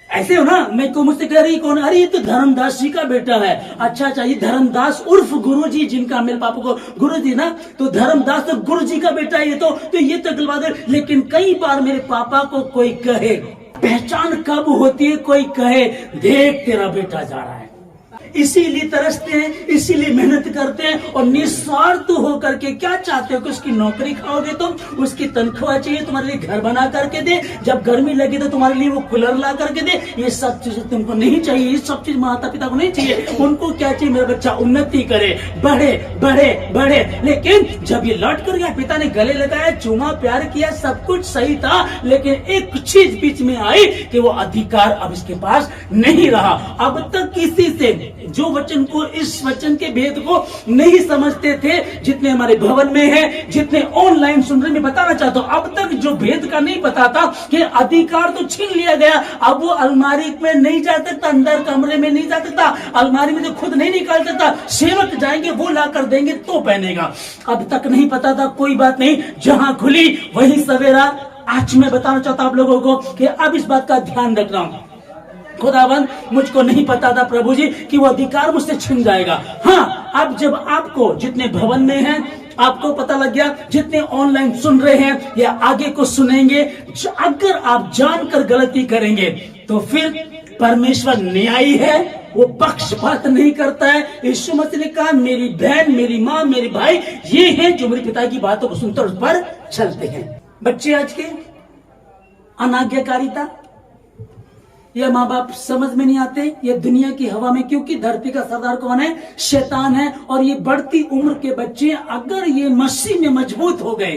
ऐसे हो ना। मैं को मुझसे कह रही कौन, अरे ये तो धर्मदास जी का बेटा है। अच्छा, ये धर्मदास उर्फ गुरु जी, जिनका मेरे पापा को गुरु जी ना, तो धर्मदास तो गुरु जी का बेटा है, ये तो गलबात है। लेकिन कई बार मेरे पापा को कोई कहे, पहचान कब होती है, कोई कहे देख तेरा बेटा जा रहा है, इसीलिए तरसते हैं, इसीलिए मेहनत करते हैं, और निस्वार्थ होकर के क्या चाहते हो कि उसकी नौकरी खाओगे तुम, उसकी तनख्वाह चाहिए, तुम्हारे लिए घर बना करके दे, जब गर्मी लगी तो तुम्हारे लिए वो कूलर ला करके दे। ये सब चीजें तुमको नहीं चाहिए, ये सब चीज माता पिता को नहीं चाहिए। उनको क्या चाहिए, मेरा बच्चा उन्नति करे, बढ़े बढ़े बढ़े। लेकिन जब ये लौट कर गया, पिता ने गले लगाया, चूमा, प्यार किया, सब कुछ सही था, लेकिन एक चीज बीच में आई कि वो अधिकार अब इसके पास नहीं रहा। अब तक किसी से जो वचन को, इस वचन के भेद को नहीं समझते थे, जितने हमारे भवन में है, जितने ऑनलाइन सुन रहे, मैं बताना चाहता हूं, अब तक जो भेद का नहीं पता था कि अधिकार तो छीन लिया गया। अब वो अलमारी में नहीं जा सकता, अंदर कमरे में नहीं जा सकता, अलमारी में तो खुद नहीं निकाल सकता, सेवक जाएंगे वो ला कर देंगे तो पहनेगा। अब तक नहीं पता था, कोई बात नहीं, जहां खुली वही सवेरा। आज मैं बताना चाहता हूं आप लोगों को कि अब इस बात का ध्यान रखना हूं। खुदावन, मुझको नहीं पता था प्रभु जी कि वो अधिकार मुझसे छिन जाएगा। हाँ, अब जब आपको, जितने भवन में हैं, आपको पता लग गया, जितने ऑनलाइन सुन रहे हैं या आगे को सुनेंगे, अगर आप जानकर गलती करेंगे तो फिर परमेश्वर न्यायी है, वो पक्षपात नहीं करता है। यीशु मसीह ने कहा, मेरी बहन, मेरी माँ, मेरे भाई ये हैं जो मेरे पिता की बातों को सुनकर उस पर चलते हैं। बच्चे आज के अनाज्ञाकारिता, ये माँ बाप समझ में नहीं आते, ये दुनिया की हवा में, क्योंकि धरती का सरदार कौन है, शैतान है। और ये बढ़ती उम्र के बच्चे अगर ये मसीह में मजबूत हो गए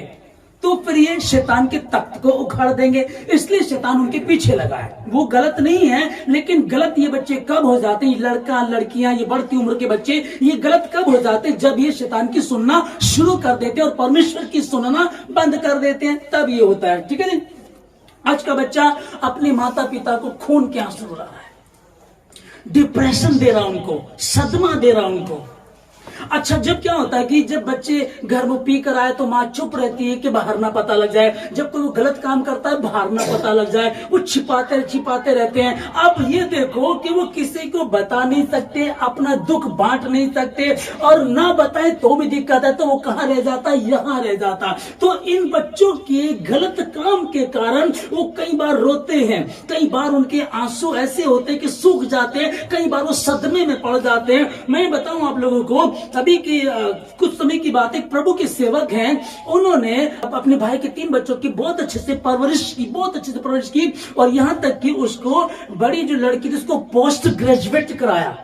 तो फिर ये शैतान के तख्त को उखाड़ देंगे, इसलिए शैतान उनके पीछे लगा है। वो गलत नहीं है, लेकिन गलत ये बच्चे कब हो जाते हैं, लड़का लड़कियां, ये बढ़ती उम्र के बच्चे, ये गलत कब हो जाते हैं, जब ये शैतान की सुनना शुरू कर देते हैं और परमेश्वर की सुनना बंद कर देते हैं, तब ये होता है। ठीक है, आज का बच्चा अपने माता पिता को खून के आंसू रुला रहा है, डिप्रेशन दे रहा उनको, सदमा दे रहा उनको। अच्छा, जब क्या होता है कि जब बच्चे घर में पी कर आए तो माँ चुप रहती है कि बाहर ना पता लग जाए, जब कोई वो गलत काम करता है बाहर ना पता लग जाए, वो छिपाते रहते हैं। अब ये देखो कि वो किसी को बता नहीं सकते, अपना दुख बांट नहीं सकते, और ना बताए तो भी दिक्कत है, तो वो कहाँ रह जाता, यहाँ रह जाता। तो इन बच्चों के गलत काम के कारण वो कई बार रोते हैं, कई बार उनके आंसू ऐसे होते हैं कि सूख जाते हैं, कई बार वो सदमे में पड़ जाते हैं। मैं बताऊं आप लोगों को, अभी की कुछ समय की बात है, प्रभु के सेवक हैं, उन्होंने अपने भाई के 3 बच्चों की बहुत अच्छे से परवरिश की, और यहां तक कि उसको, बड़ी जो लड़की थी उसको पोस्ट ग्रेजुएट कराया,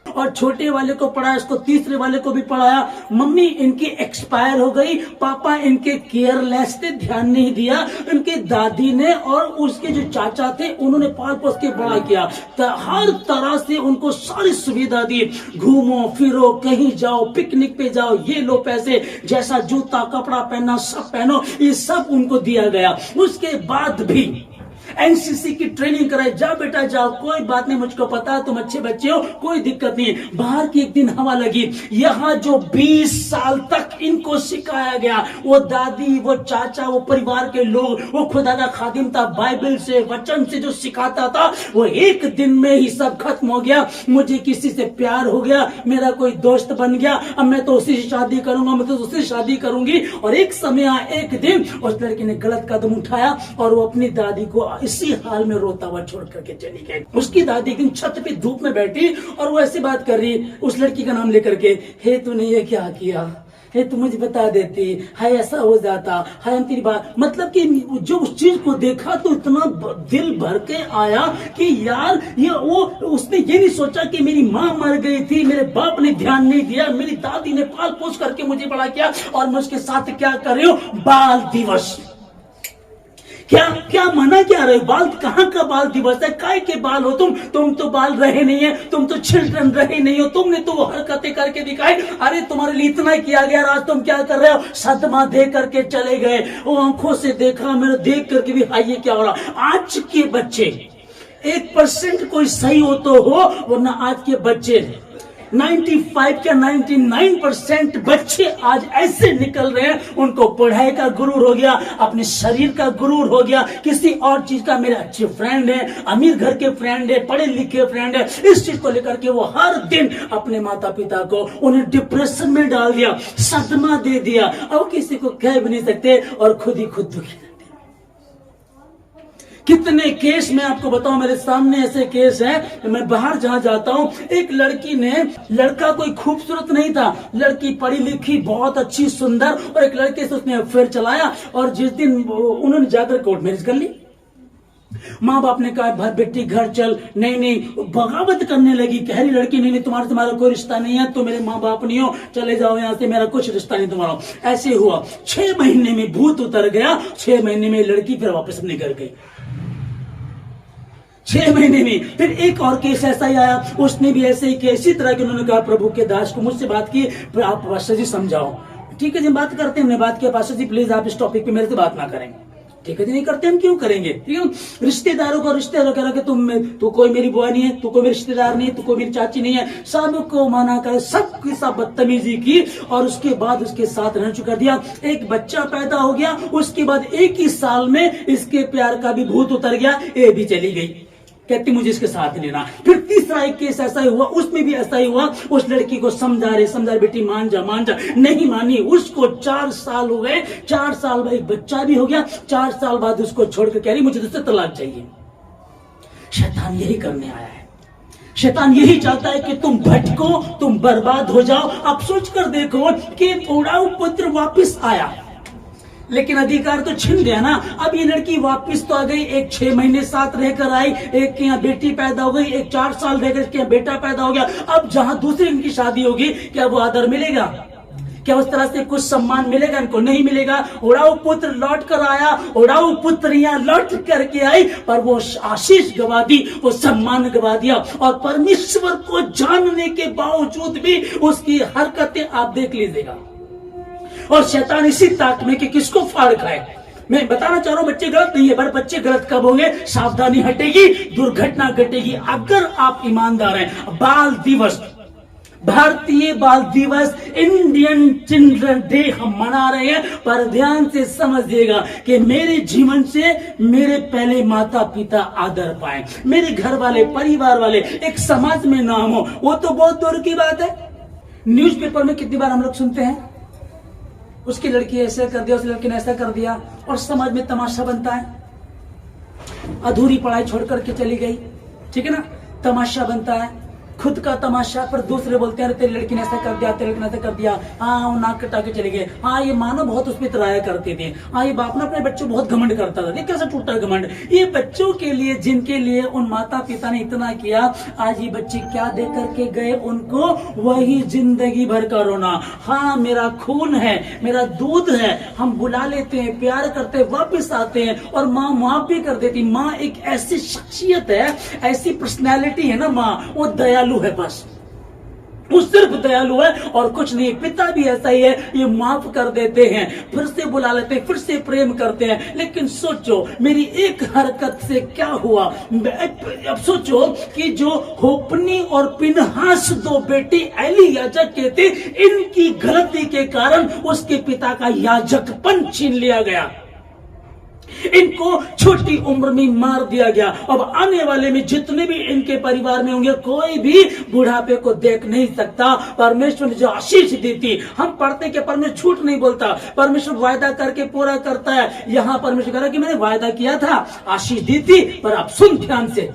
और छोटे वाले को पढ़ाया, उसको तीसरे वाले को भी पढ़ाया। मम्मी इनकी एक्सपायर हो गई, पापा इनके केयरलेस थे, ध्यान नहीं दिया। इनके दादी ने और उसके जो चाचा थे उन्होंने पाल पोस के बड़ा किया, तो हर तरह से उनको सारी सुविधा दी, घूमो फिरो, कहीं जाओ, पिकनिक पे जाओ, ये लो पैसे, जैसा जूता कपड़ा पहनना सब पहनो, ये सब उनको दिया गया। उसके बाद भी एनसीसी की ट्रेनिंग कराई, जा बेटा जाओ, कोई बात नहीं, मुझको पता है तुम अच्छे बच्चे हो, कोई दिक्कत नहीं। बाहर की एक दिन हवा लगी, यहाँ जो 20 साल तक इनको सिखाया गया, वो दादी, वो चाचा, वो परिवार के लोग, वो खुदा का खादिम था, बाइबल से, वचन से जो सिखाता था, वो एक दिन में ही सब खत्म हो गया। मुझे किसी से प्यार हो गया, मेरा कोई दोस्त बन गया, अब मैं तो उसी से शादी करूंगा, मैं तो उससे शादी करूंगी। और एक समय आया, एक दिन उस लड़की ने गलत कदम उठाया और वो अपनी दादी को इसी हाल में रोता हुआ छोड़ करके चली गई। उसकी दादी एक दिन छत पे धूप में बैठी और वो ऐसी बात कर रही, उस लड़की का नाम लेकर के, हे तूने ये क्या किया, हे तू मुझे बता देती, है ऐसा हो जाता, है हम तेरी बात, मतलब कि जो उस चीज को देखा तो इतना दिल भर के आया कि यार ये वो, उसने ये नहीं सोचा कि मेरी माँ मर गई थी, मेरे बाप ने ध्यान नहीं दिया, मेरी दादी ने पाल पोस करके मुझे बड़ा किया, और मैं उसके साथ क्या कर रही हूँ, बाल दिवस। क्या क्या मना क्या रहे? बाल कहाँ का बाल दिवस है? काय के बाल हो तुम तो बाल रहे नहीं है, तुम तो चिल्ड्रन रहे नहीं हो, तुमने तो वो हरकतें करके दिखाई। अरे तुम्हारे लिए इतना किया गया, आज तुम क्या कर रहे हो? सदमा दे करके चले गए। वो आंखों से देखा, मैंने देख करके भी हाय ये क्या हो रहा। आज के बच्चे 1% कोई सही हो तो हो, वरना आज के बच्चे 95 क्या 99% बच्चे आज ऐसे निकल रहे हैं, उनको पढ़ाई का गुरूर हो गया, अपने शरीर का गुरूर हो गया, किसी और चीज का। मेरे अच्छे फ्रेंड है, अमीर घर के फ्रेंड है, पढ़े लिखे फ्रेंड है, इस चीज को लेकर के वो हर दिन अपने माता पिता को उन्हें डिप्रेशन में डाल दिया, सदमा दे दिया, और किसी को कह भी नहीं सकते और खुद ही खुद दुखी। कितने केस मैं आपको बताऊं, मेरे सामने ऐसे केस है। मैं बाहर जहां जाता हूं, एक लड़की ने, लड़का कोई खूबसूरत नहीं था, लड़की पढ़ी लिखी बहुत अच्छी सुंदर, और एक लड़के से उसने अफेयर चलाया, और जिस दिन उन्होंने जाकर कोर्ट मैरिज कर ली। माँ बाप ने कहा बेटी घर चल, नहीं, बगावत करने लगी। कह रही लड़की नहीं तुम्हारा कोई रिश्ता नहीं है, तुम मेरे माँ बाप नहीं हो, चले जाओ यहाँ से, मेरा कुछ रिश्ता नहीं तुम्हारा। ऐसे हुआ, 6 महीने में भूत उतर गया। 6 महीने में लड़की फिर वापस अपने घर गई। 6 महीने में फिर एक और केस ऐसा ही आया, उसने भी ऐसे ही किया। इसी तरह के उन्होंने कहा प्रभु के दास को, मुझसे बात की, आप पास्टर जी समझाओ। ठीक है जी, बात करते हैं। हमने बात किया, पास्टर जी प्लीज आप इस टॉपिक पे मेरे से बात ना करें। ठीक है जी, नहीं करते, हम क्यों करेंगे? ठीक है, रिश्तेदारों को रिश्तेदार कह रहा कि तू कोई मेरी बुआ नहीं है, तू कोई मेरी रिश्तेदार नहीं है, तू कोई मेरी चाची नहीं है, सबको मना कर, सबके साथ बदतमीजी की, और उसके बाद उसके साथ रहना शुरू कर दिया। एक बच्चा पैदा हो गया, उसके बाद 1 ही साल में इसके प्यार का भी भूत उतर गया, ये भी चली गई, कहती मुझे इसके साथ लेना। फिर तीसरा एक केस ऐसा ही हुआ, उसमें भी ऐसा ही हुआ। उस लड़की को समझा रहे बेटी मान जा, नहीं मानी। उसको 4 साल हो गए, 4 साल बाद एक बच्चा भी हो गया, 4 साल बाद उसको छोड़कर कह रही मुझे तुझसे तलाक चाहिए। शैतान यही करने आया है। शैतान यही चाहता है कि तुम भटको, तुम बर्बाद हो जाओ। अब सोच कर देखो कि थोड़ा पुत्र वापिस आया, लेकिन अधिकार तो छिन गया ना। अब ये लड़की वापस तो आ गई, एक 6 महीने साथ रहकर आई, एक के यहाँ बेटी पैदा हो गई, एक 4 साल रहकर इसके यहाँ बेटा पैदा हो गया। अब जहां दूसरी इनकी शादी होगी, क्या वो आदर मिलेगा? क्या उस तरह से कुछ सम्मान मिलेगा? इनको नहीं मिलेगा। उड़ाऊ पुत्र लौट कर आया, उड़ाऊ पुत्रियां लौट करके आई, पर वो आशीष गवा दी, वो सम्मान गवा दिया। और परमेश्वर को जानने के बावजूद भी उसकी हरकतें आप देख लीजिएगा। और शैतान इसी ताक में कि किसको फाड़ खाए। मैं बताना चाह रहा हूं, बच्चे गलत नहीं है, पर बच्चे गलत कब होंगे? सावधानी हटेगी, दुर्घटना घटेगी, अगर आप ईमानदार हैं। बाल दिवस, भारतीय बाल दिवस, इंडियन चिल्ड्रन डे हम मना रहे हैं, पर ध्यान से समझिएगा कि मेरे जीवन से मेरे पहले माता पिता आदर पाए, मेरे घर वाले, परिवार वाले, एक समाज में नाम हो, वो तो बहुत दूर की बात है। न्यूज़पेपर में कितनी बार हम लोग सुनते हैं, उसकी लड़की ऐसे कर दिया, उस लड़की ने ऐसा कर दिया, और समाज में तमाशा बनता है। अधूरी पढ़ाई छोड़ करके चली गई, ठीक है ना, तमाशा बनता है, खुद का तमाशा, पर दूसरे बोलते हैं तेरी लड़की ने ऐसा कर दिया, तेरी लड़की ने ऐसा कर दिया, हाँ वो नाक कटा के चले गए, हाँ ये मानो बहुत उस पर तराया करते थे, हाँ ये बाप ना अपने बच्चों बहुत घमंड करता था, देख कैसा टूटा घमंड। ये बच्चों के लिए, जिनके लिए उन माता पिता ने इतना किया, आज ये बच्चे क्या दे करके गए उनको? वही जिंदगी भर का रोना। हाँ मेरा खून है, मेरा दूध है, हम बुला लेते हैं, प्यार करते हैं, वापिस आते हैं, और माँ माफ भी कर देती। माँ एक ऐसी शख्सियत है, ऐसी पर्सनैलिटी है ना माँ, वो दयालु है, बस वो सिर्फ दयालु है और कुछ नहीं। पिता भी ऐसा ही है, ये माफ कर देते हैं, फिर से बुला लेते हैं, फिर से प्रेम करते हैं। लेकिन सोचो मेरी एक हरकत से क्या हुआ। अब सोचो कि जो होपनी और पिनहास 2 बेटे एली याजक के थे, इनकी गलती के कारण उसके पिता का याजकपन छीन लिया गया, इनको छोटी उम्र में मार दिया गया। अब आने वाले में जितने भी इनके परिवार में होंगे, कोई भी बुढ़ापे को देख नहीं सकता। परमेश्वर ने जो आशीष दी थी, हम पढ़ते कि परमेश्वर झूठ नहीं बोलता, परमेश्वर वायदा करके पूरा करता है। यहां परमेश्वर कह रहा कि मैंने वायदा किया था, आशीष दी थी, पर आप सुन ध्यान से,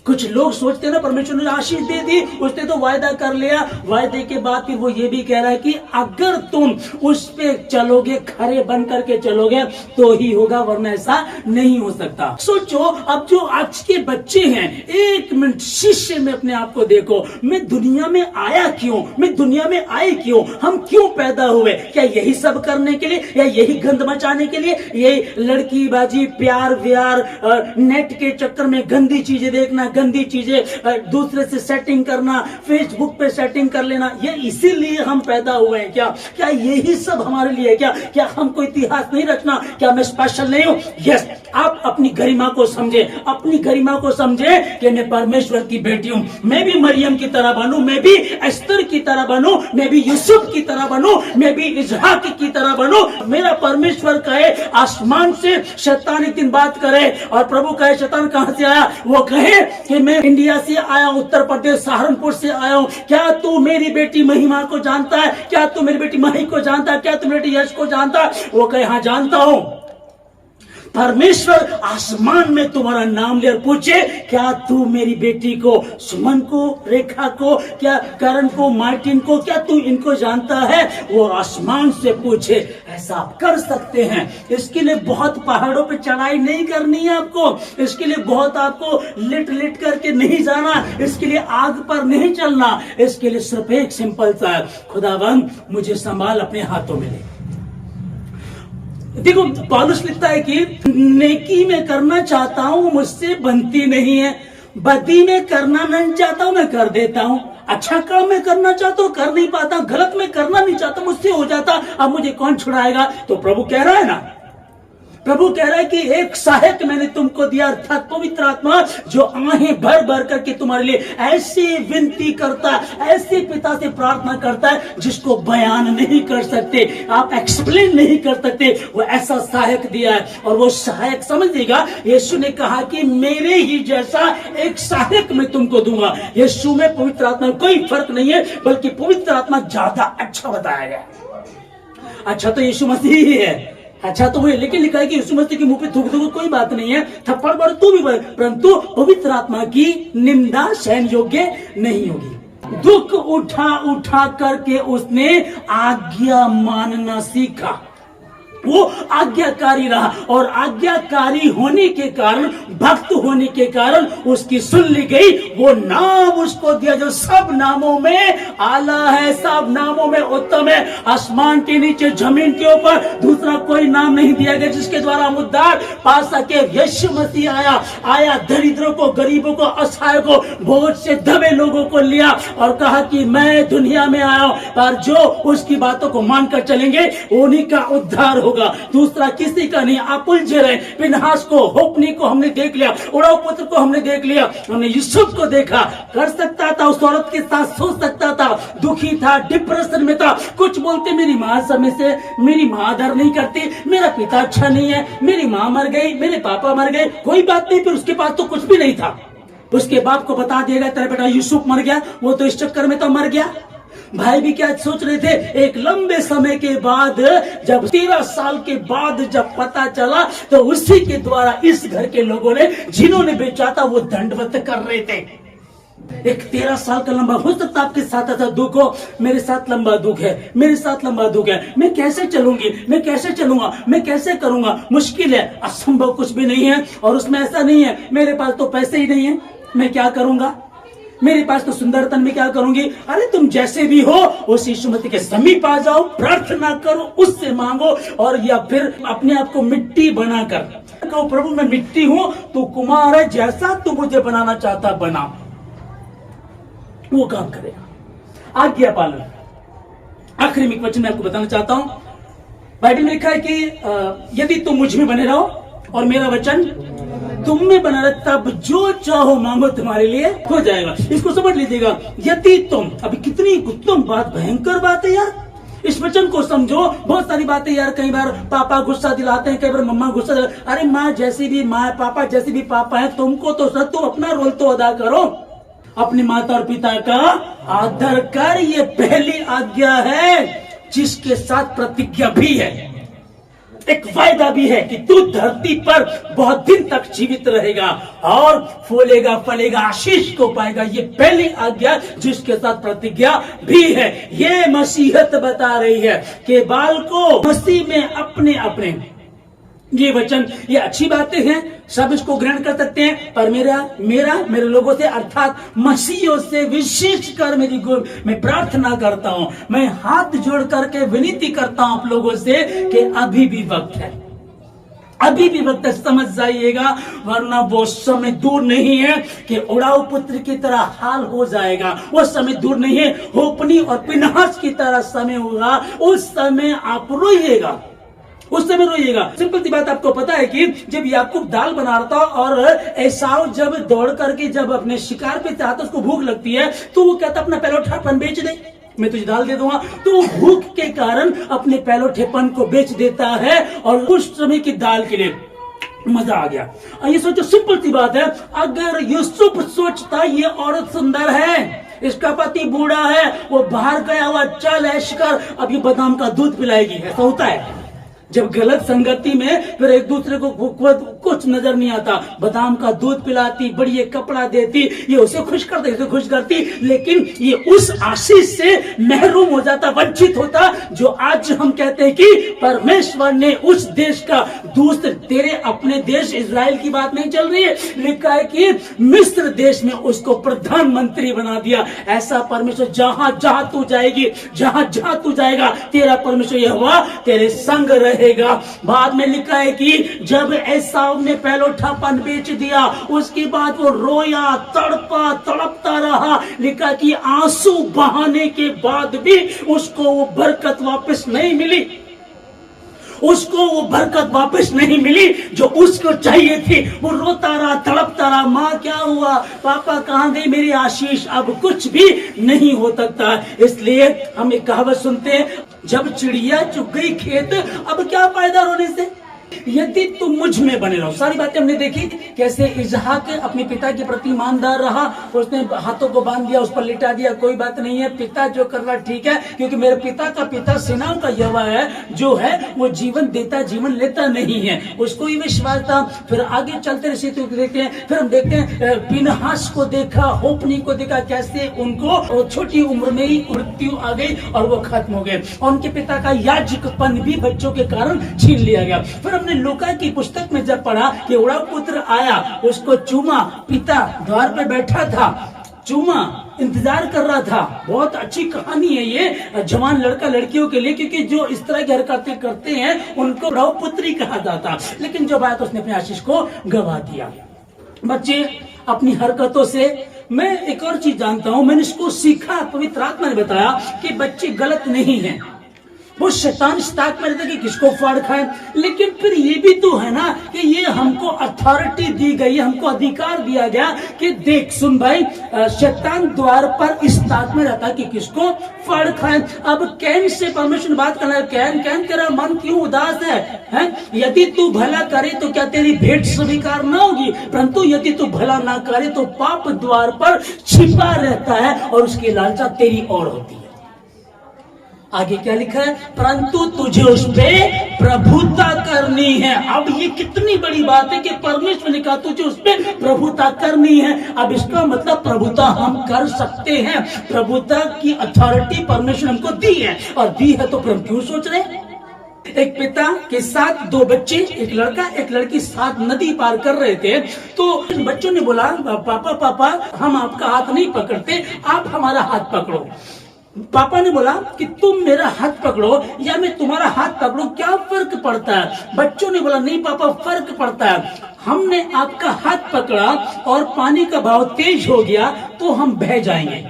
कुछ लोग सोचते हैं ना परमेश्वर ने आशीष दे दी, उसने तो वायदा कर लिया, वायदे के बाद फिर वो ये भी कह रहा है कि अगर तुम उस पे चलोगे, खरे बन करके चलोगे तो ही होगा, वरना ऐसा नहीं हो सकता। सोचो अब जो आज के बच्चे हैं, एक मिनट शिष्य में अपने आप को देखो, मैं दुनिया में आया क्यों, मैं दुनिया में आए क्यों, हम क्यों पैदा हुए? क्या यही सब करने के लिए, या यही गंद मचाने के लिए? यही लड़की बाजी, प्यार व्यार, नेट के चक्कर में गंदी चीजें देखना, गंदी चीजें दूसरे से सेटिंग करना, फेसबुक पे सेटिंग कर लेना, ये इसीलिए हम पैदा हुए हैं क्या? क्या यही सब हमारे लिए? क्या हमको इतिहास नहीं रचना? क्या मैं स्पेशल नहीं हूं? यस, आप अपनी गरिमा को समझे, अपनी गरिमा को समझे कि मैं परमेश्वर की बेटी हूं। मैं भी मरियम की तरह बनूं, मैं भी एस्तर की तरह बनूं, मैं भी यूसुफ की तरह बनूं, मैं भी इसहाक की तरह बनूं। मेरा परमेश्वर कहे आसमान से शैतान एक दिन बात करे, और प्रभु कहे शैतान कहां से आया? वो कहे कि मैं इंडिया से आया, उत्तर प्रदेश सहारनपुर से आया हूं। क्या तू मेरी बेटी महिमा को जानता है? क्या तू मेरी बेटी मही को जानता है? क्या तू मेरी बेटी यश को जानता है? वो कहे हाँ जानता हूं। परमेश्वर आसमान में तुम्हारा नाम ले और पूछे, क्या तू मेरी बेटी को, सुमन को, रेखा को, क्या करण को, मार्टिन को, क्या तू इनको जानता है? वो आसमान से पूछे। ऐसा आप कर सकते हैं। इसके लिए बहुत पहाड़ों पे चढ़ाई नहीं करनी है आपको, इसके लिए बहुत आपको लिट लिट करके नहीं जाना, इसके लिए आग पर नहीं चलना, इसके लिए सिर्फ एक सिंपल सा है, खुदावन मुझे संभाल, अपने हाथों में ले। देखो पौलुस लिखता है कि नेकी में करना चाहता हूं, मुझसे बनती नहीं है, बदी में करना नहीं चाहता हूं, मैं कर देता हूं। अच्छा काम मैं करना चाहता हूं, कर नहीं पाता, गलत में करना नहीं चाहता, मुझसे हो जाता, अब मुझे कौन छुड़ाएगा? तो प्रभु कह रहा है ना, प्रभु कह रहा है कि एक सहायक मैंने तुमको दिया, अर्थात पवित्र आत्मा, जो आहें भर भर करके तुम्हारे लिए ऐसी विनती करता है, ऐसे पिता से प्रार्थना करता है जिसको बयान नहीं कर सकते, आप एक्सप्लेन नहीं कर सकते। वो ऐसा सहायक दिया है, और वो सहायक समझिएगा, यीशु ने कहा कि मेरे ही जैसा एक सहायक मैं तुमको दूंगा। यीशु में पवित्र आत्मा में कोई फर्क नहीं है, बल्कि पवित्र आत्मा ज्यादा अच्छा बताया गया। अच्छा तो यीशु मसीह ही है, अच्छा तो वही, लेकिन लिखा है कि यीशु मसीह के मुंह पे थूक दो, कोई बात नहीं है, थप्पड़ मारो तू भी, परंतु पवित्र आत्मा की निंदा सहन योग्य नहीं होगी। दुख उठा उठा करके उसने आज्ञा मानना सीखा, वो आज्ञाकारी रहा, और आज्ञाकारी होने के कारण, भक्त होने के कारण उसकी सुन ली गई। वो नाम उसको दिया जो सब नामों में आला है, सब नामों में उत्तम है। आसमान के नीचे, जमीन के ऊपर दूसरा कोई नाम नहीं दिया गया जिसके द्वारा हम उद्धार पा सके। यीशु मसीह आया दरिद्रों को, गरीबों को, असहाय को, बोझ से दबे लोगों को लिया और कहा कि मैं दुनिया में आया हूं, पर जो उसकी बातों को मानकर चलेंगे उन्हीं का उद्धार होगा, दूसरा किसी का नहीं। आप उलझे रहे, फिनहास को, होपनी को हमने देख लिया, उड़ाऊ पुत्र को हमने देख लिया, हमने यूसुफ को देखा, कर सकता था, उस औरत के साथ सो सकता था, दुखी था, डिप्रेशन में था। कुछ बोलते मेरी माँ समय से, मेरी माँ आदर नहीं करती, मेरा पिता अच्छा नहीं है, मेरी माँ मर गई, मेरे पापा मर गए, कोई बात नहीं, फिर उसके पास तो कुछ भी नहीं था। उसके बाप को बता दिया गया तेरा बेटा यूसुफ मर गया, वो तो इस चक्कर में तो मर गया। भाई भी क्या सोच रहे थे? एक लंबे समय के बाद, जब 13 साल के बाद जब पता चला, तो उसी के द्वारा इस घर के लोगों ने, जिन्होंने बेचा था, वो दंडवत कर रहे थे। एक 13 साल का लंबा, हो सकता आपके साथ ऐसा दुख हो, मेरे साथ लंबा दुख है, मेरे साथ लंबा दुख है, मैं कैसे चलूंगी, मैं कैसे चलूंगा, मैं कैसे करूंगा? मुश्किल है, असंभव कुछ भी नहीं है। और उसमें ऐसा नहीं है मेरे पास तो पैसे ही नहीं है, मैं क्या करूंगा, मेरे पास तो सुंदरतन में क्या करूंगी? अरे तुम जैसे भी हो उस यीशु मसीह के समीप आ जाओ, प्रार्थना करो, उससे मांगो, और या फिर अपने आप को मिट्टी बनाकर कहो प्रभु मैं मिट्टी हूं, तू कुमार है, जैसा तू मुझे बनाना चाहता बना। वो काम करेगा। आज्ञा पालन। आखिरी में एक वचन मैं आपको बताना चाहता हूं, बाइबल में लिखा है कि यदि तुम मुझ में बने रहो और मेरा वचन तुम में बना रहे, तब जो चाहो मांगो तुम्हारे लिए हो जाएगा। इसको समझ लीजिएगा, यदि तुम, अभी कितनी उत्तम बात, भयंकर बात है यार, इस वचन को समझो। बहुत सारी बातें यार, कई बार पापा गुस्सा दिलाते हैं, कई बार मम्मा गुस्सा दिलाते, अरे माँ जैसी भी माँ, पापा जैसी भी पापा है, तुमको तो सर तुम अपना रोल तो अदा करो, अपने माता और पिता का आदर कर। ये पहली आज्ञा है जिसके साथ प्रतिज्ञा भी है। एक वायदा भी है कि तू धरती पर बहुत दिन तक जीवित रहेगा और फूलेगा फलेगा, आशीष को पाएगा। ये पहली आज्ञा जिसके साथ प्रतिज्ञा भी है। ये मसीहत बता रही है कि बाल को मसीह में अपने अपने, ये वचन, ये अच्छी बातें हैं, सब इसको ग्रहण कर सकते हैं, पर मेरे लोगों से अर्थात मसीहियों से विशेष कर मैं प्रार्थना करता हूं, मैं हाथ जोड़ करके विनती करता हूं आप लोगों से कि अभी भी वक्त है, अभी भी वक्त समझ जाइएगा, वरना वो समय दूर नहीं है कि उड़ाऊ पुत्र की तरह हाल हो जाएगा। वो समय दूर नहीं है, होपनी और पिनहास की तरह समय होगा, उस समय आप रोइएगा, उस समय रोइएगा। सिंपल सी बात आपको पता है कि जब याकूब दाल बना रहा था और एसाव जब दौड़ करके जब अपने शिकार पे चाहता, उसको भूख लगती है, तो वो कहता अपना पहलौठापन बेच दे, मैं तुझे दाल दे दूंगा। तो भूख के कारण अपने पहलौठेपन को बेच देता है और उस समय की दाल के लिए मजा आ गया। और ये सोचो, सिंपल सी बात है, अगर यूसुफ सोचता ये औरत सुंदर है, इसका पति बूढ़ा है, वो बाहर गया हुआ, चल ऐश कर, अब ये बादाम का दूध पिलाएगी, ऐसा होता है जब गलत संगति में फिर एक दूसरे को कुछ नजर नहीं आता, बादाम का दूध पिलाती, बढ़िया कपड़ा देती, ये उसे खुश करती, इसे खुश करती, लेकिन ये उस आशीष से महरूम हो जाता, वंचित होता, जो आज हम कहते हैं कि परमेश्वर ने उस देश का दूसरे, तेरे अपने देश इजराइल की बात नहीं चल रही है, लिखा है कि मिस्र देश में उसको प्रधानमंत्री बना दिया। ऐसा परमेश्वर जहां जहां तू जाएगी, जहां जहां तू जाएगा, तेरा परमेश्वर यहोवा तेरे संग रहे। बाद में लिखा है कि जब एसाव ने पहलौठापन बेच दिया, उसके बाद वो रोया, तड़पा, तड़पता रहा, लिखा कि आंसू बहाने के बाद भी उसको वो बरकत वापस नहीं मिली, उसको वो बरकत वापस नहीं मिली जो उसको चाहिए थी। वो रोता रहा, तड़पता रहा, माँ क्या हुआ, पापा कहाँ गई मेरी आशीष, अब कुछ भी नहीं हो सकता। इसलिए हम एक कहावत सुनते हैं, जब चिड़िया चुग गई खेत, अब क्या फायदा रोने से, यदि तुम मुझ में बने रहो। सारी बातें हमने देखी, कैसे इसहाक अपने पिता के प्रति ईमानदार रहा, उसने हाथों को बांध दिया, उस पर लिटा दिया, कोई बात नहीं है, पिता जो कर रहा ठीक है, क्योंकि मेरे पिता का पिता सेनाओं का यहोवा है, जो है वो जीवन देता, जीवन लेता नहीं है, उसको ही विश्वास था। फिर आगे चलते रहे तो देखते हैं, फिर हम देखते हैं पिनहास को देखा, होपनी को देखा, कैसे उनको छोटी उम्र में ही मृत्यु आ गई और वो खत्म हो गए, और उनके पिता का याजकपन भी बच्चों के कारण छीन लिया गया। फिर हमने लूका की पुस्तक में जब पढ़ा कि उड़ाऊ पुत्र आया, उसको चूमा, पिता द्वार पे बैठा था, चूमा, इंतजार कर रहा था। बहुत अच्छी कहानी है ये जवान लड़का लड़कियों के लिए, क्योंकि जो इस तरह की हरकतें करते हैं उनको उड़ाऊ पुत्री कहा जाता, लेकिन जब आया तो उसने अपने आशीष को गवा दिया। बच्चे अपनी हरकतों से, मैं एक और चीज जानता हूं, मैंने इसको सीखा, पवित्र आत्मा ने बताया कि बच्चे गलत नहीं हैं, वो शैतान इस ताक में रहता है कि किसको फाड़ खाए, लेकिन फिर ये भी तो है ना कि ये हमको अथॉरिटी दी गई है, हमको अधिकार दिया गया कि देख सुन भाई, शैतान द्वार पर इस ताक में रहता है कि किसको फाड़ खाए। अब कैन से परमेश्वर बात करना है, कैन तेरा मन क्यों उदास है? यदि तू भला करे तो क्या तेरी भेंट स्वीकार न होगी, परंतु यदि तू भला ना करे तो पाप द्वार पर छिपा रहता है और उसकी लालसा तेरी और होती है। आगे क्या लिखा है, परंतु तुझे उस पे प्रभुता करनी है। अब ये कितनी बड़ी बात है कि परमेश्वर ने कहा तुझे उस पे प्रभुता करनी है। अब इसका मतलब प्रभुता हम कर सकते हैं, प्रभुता की अथॉरिटी परमेश्वर हमको दी है, और दी है तो फिर हम क्यों सोच रहे हैं। एक पिता के साथ दो बच्चे, एक लड़का एक लड़की, साथ नदी पार कर रहे थे, तो बच्चों ने बोला, पापा पापा हम आपका हाथ नहीं पकड़ते, आप हमारा हाथ पकड़ो। पापा ने बोला कि तुम मेरा हाथ पकड़ो या मैं तुम्हारा हाथ पकड़ूं, क्या फर्क पड़ता है? बच्चों ने बोला नहीं पापा फर्क पड़ता है, हमने आपका हाथ पकड़ा और पानी का बहाव तेज हो गया तो हम बह जाएंगे,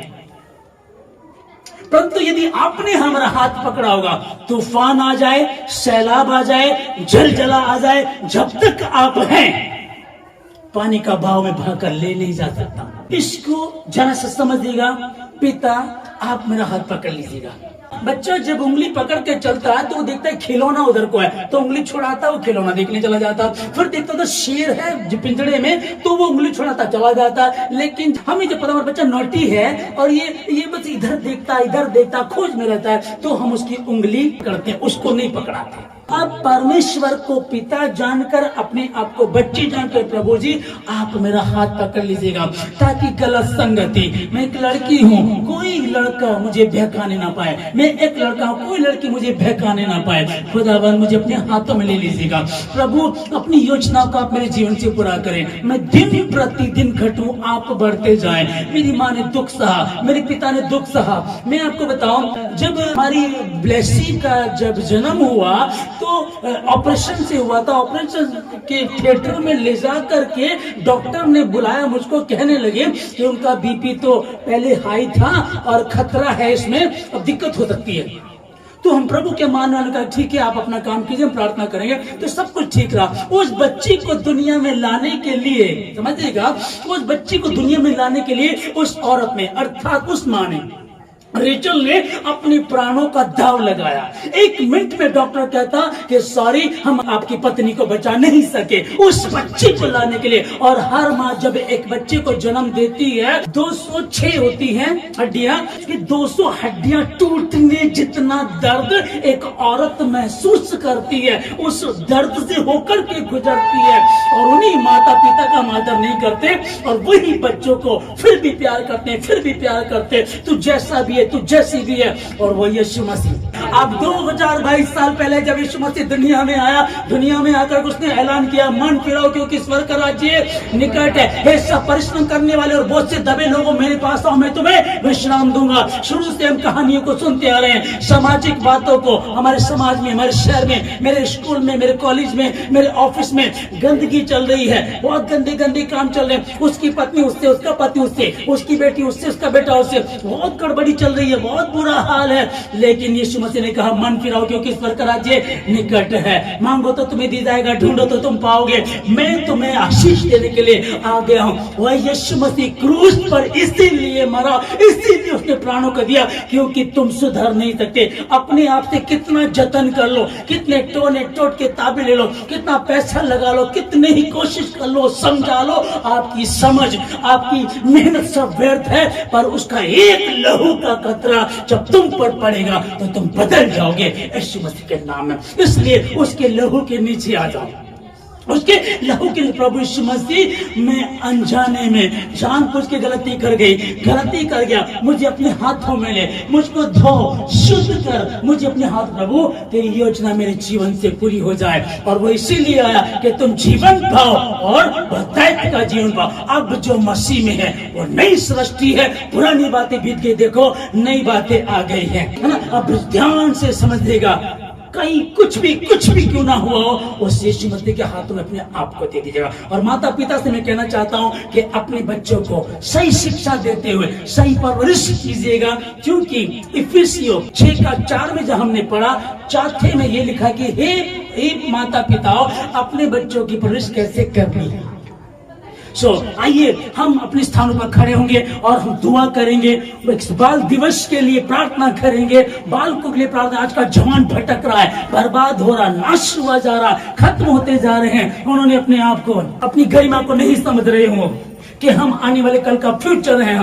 परंतु यदि आपने हमारा हाथ पकड़ा होगा, तूफान आ जाए, सैलाब आ जाए, जलजला आ जाए, जब तक आप हैं पानी का बहाव में बहकर ले नहीं जा सकता। इसको जरा सा समझिएगा, पिता आप मेरा हाथ पकड़ लीजिएगा। बच्चा जब उंगली पकड़ के चलता है तो वो देखता है खिलौना उधर को है, तो उंगली छुड़ाता, वो खिलौना देखने चला जाता। फिर देखता था शेर है पिंजड़े में, तो वो उंगली छुड़ाता चला जाता। लेकिन हमें जब पता बच्चा नौटी है और ये बस इधर देखता खोज में रहता है, तो हम उसकी उंगली करते हैं, उसको नहीं पकड़ाते। अब परमेश्वर को पिता जानकर, अपने आप को बच्ची जानकर, प्रभु जी आप मेरा हाथ पकड़ लीजिएगा, ताकि गलत संगति, मैं एक लड़की हूँ, कोई लड़का मुझे बहकाने ना पाए, मैं एक लड़का हूँ, कोई लड़की मुझे बहकाने ना पाए। खुदावन मुझे अपने हाथों में ले लीजिएगा प्रभु, अपनी योजनाओं को आप मेरे जीवन से पूरा करें, मैं दिन प्रतिदिन घटूं, आप बढ़ते जाएं। मेरी माँ ने दुख सहा, मेरे पिता ने दुख सहा। मैं आपको बताऊं, जब हमारी ब्लेसी का जब जन्म हुआ तो ऑपरेशन से हुआ था, ऑपरेशन के थिएटर में ले जा करके डॉक्टर ने बुलाया मुझको, कहने लगे कि उनका बीपी तो पहले हाई था और खतरा है इसमें, अब दिक्कत हो सकती है। तो हम प्रभु के मानने वाले का ठीक है, आप अपना काम कीजिए, हम प्रार्थना करेंगे। तो सब कुछ ठीक रहा। उस बच्ची को दुनिया में लाने के लिए, समझिएगा, उस बच्ची को दुनिया में लाने के लिए उस औरत ने, अर्थात उस माँ ने, रेचल ने अपने प्राणों का दाव लगाया। 1 मिनट में डॉक्टर कहता कि सॉरी, हम आपकी पत्नी को बचा नहीं सके, उस बच्चे को लाने के लिए। और हर माँ जब एक बच्चे को जन्म देती है, 206 होती हैं हड्डियां, कि 200 हड्डियां टूटने जितना दर्द एक औरत महसूस करती है, उस दर्द से होकर के गुजरती है। और उन्हीं माता पिता का आदर नहीं करते और वही बच्चों को फिर भी प्यार करते हैं, फिर भी प्यार करते, तू जैसा भी है, तू जैसी भी है। और वो यीशु मसीह, अब 2022 साल पहले जब यीशु मसीह दुनिया में आया, दुनिया में आकर उसने ऐलान किया, मन फिराओ क्योंकि स्वर्ग का राज्य निकट है। हे सब परिश्रम करने वाले और बोझ से दबे लोगों, मेरे पास आओ, मैं तुम्हें विश्राम दूंगा। शुरू से हम कहानियों को सुनते आ रहे हैं, सामाजिक बातों को, हमारे समाज में, हमारे शहर में, मेरे स्कूल में, मेरे कॉलेज में, मेरे ऑफिस में गंदगी चल रही है, बहुत गंदे गंदे काम चल रहे हैं। उसकी पत्नी उससे, उसका पति उससे, उसकी बेटी उससे, उसका बेटा उससे, बहुत गड़बड़ी चल रही है, बहुत बुरा हाल है। लेकिन यीशु मसीह ने कहा, मन फिराओ क्योंकि स्वर्ग का राज्य निकट है। मांगो तो तुम्हें दी जाएगा, ढूंढो तो तुम पाओगे, मैं तुम्हें आशीष देने के लिए आ गया हूँ। वह यीशु मसीह क्रूस पर इसीलिए मरा, इसीलिए उसने प्राणों को दिया, क्योंकि तुम सुधर नहीं सकते। अपने आप से कितना जतन कर लो, कितने टोने टोट के ताबे ले लो, कितना पैसा लगा लो, कितने ही कोशिश कर लो, समझा लो, आपकी समझ, आपकी मेहनत सब व्यर्थ है। पर उसका एक लहू का कतरा जब तुम पर पड़ेगा तो तुम बदल जाओगे यीशु मसीह के नाम में। इसलिए उसके लहू के नीचे आ जाओ, उसके लहू के लिए। प्रभु यीशु मसीह, मैं अनजाने में जानबूझ के गलती कर गया, मुझे अपने हाथों में ले, मुझको धो, शुद्ध कर, मुझे अपने हाथ। प्रभु तेरी योजना मेरे जीवन से पूरी हो जाए। और वो इसीलिए आया कि तुम जीवन पाओ और बहुतायत का जीवन पाओ। अब जो मसीह में है वो नई सृष्टि है, पुरानी बातें बीत गई, देखो नई बातें आ गई है ना। अब ध्यान से समझिएगा, कहीं कुछ भी क्यों ना हुआ हो, उस यीशु मसीह के हाथों में अपने आप को दे दीजिएगा। और माता पिता से मैं कहना चाहता हूं कि अपने बच्चों को सही शिक्षा देते हुए सही परवरिश कीजिएगा, क्योंकि इफिसियों 6:4 में जब हमने पढ़ा, 4 में ये लिखा कि हे माता पिताओं, अपने बच्चों की परवरिश कैसे करनी है। आइए हम अपने स्थानों पर खड़े होंगे और हम दुआ करेंगे, बाल दिवस के लिए प्रार्थना करेंगे। बालकों के लिए प्रार्थना। आज का जवान भटक रहा है, बर्बाद हो रहा, नाश हुआ जा रहा, खत्म होते जा रहे हैं। उन्होंने अपने आप को, अपनी गरिमा को नहीं समझ रहे हो कि हम आने वाले कल का फ्यूचर हैं।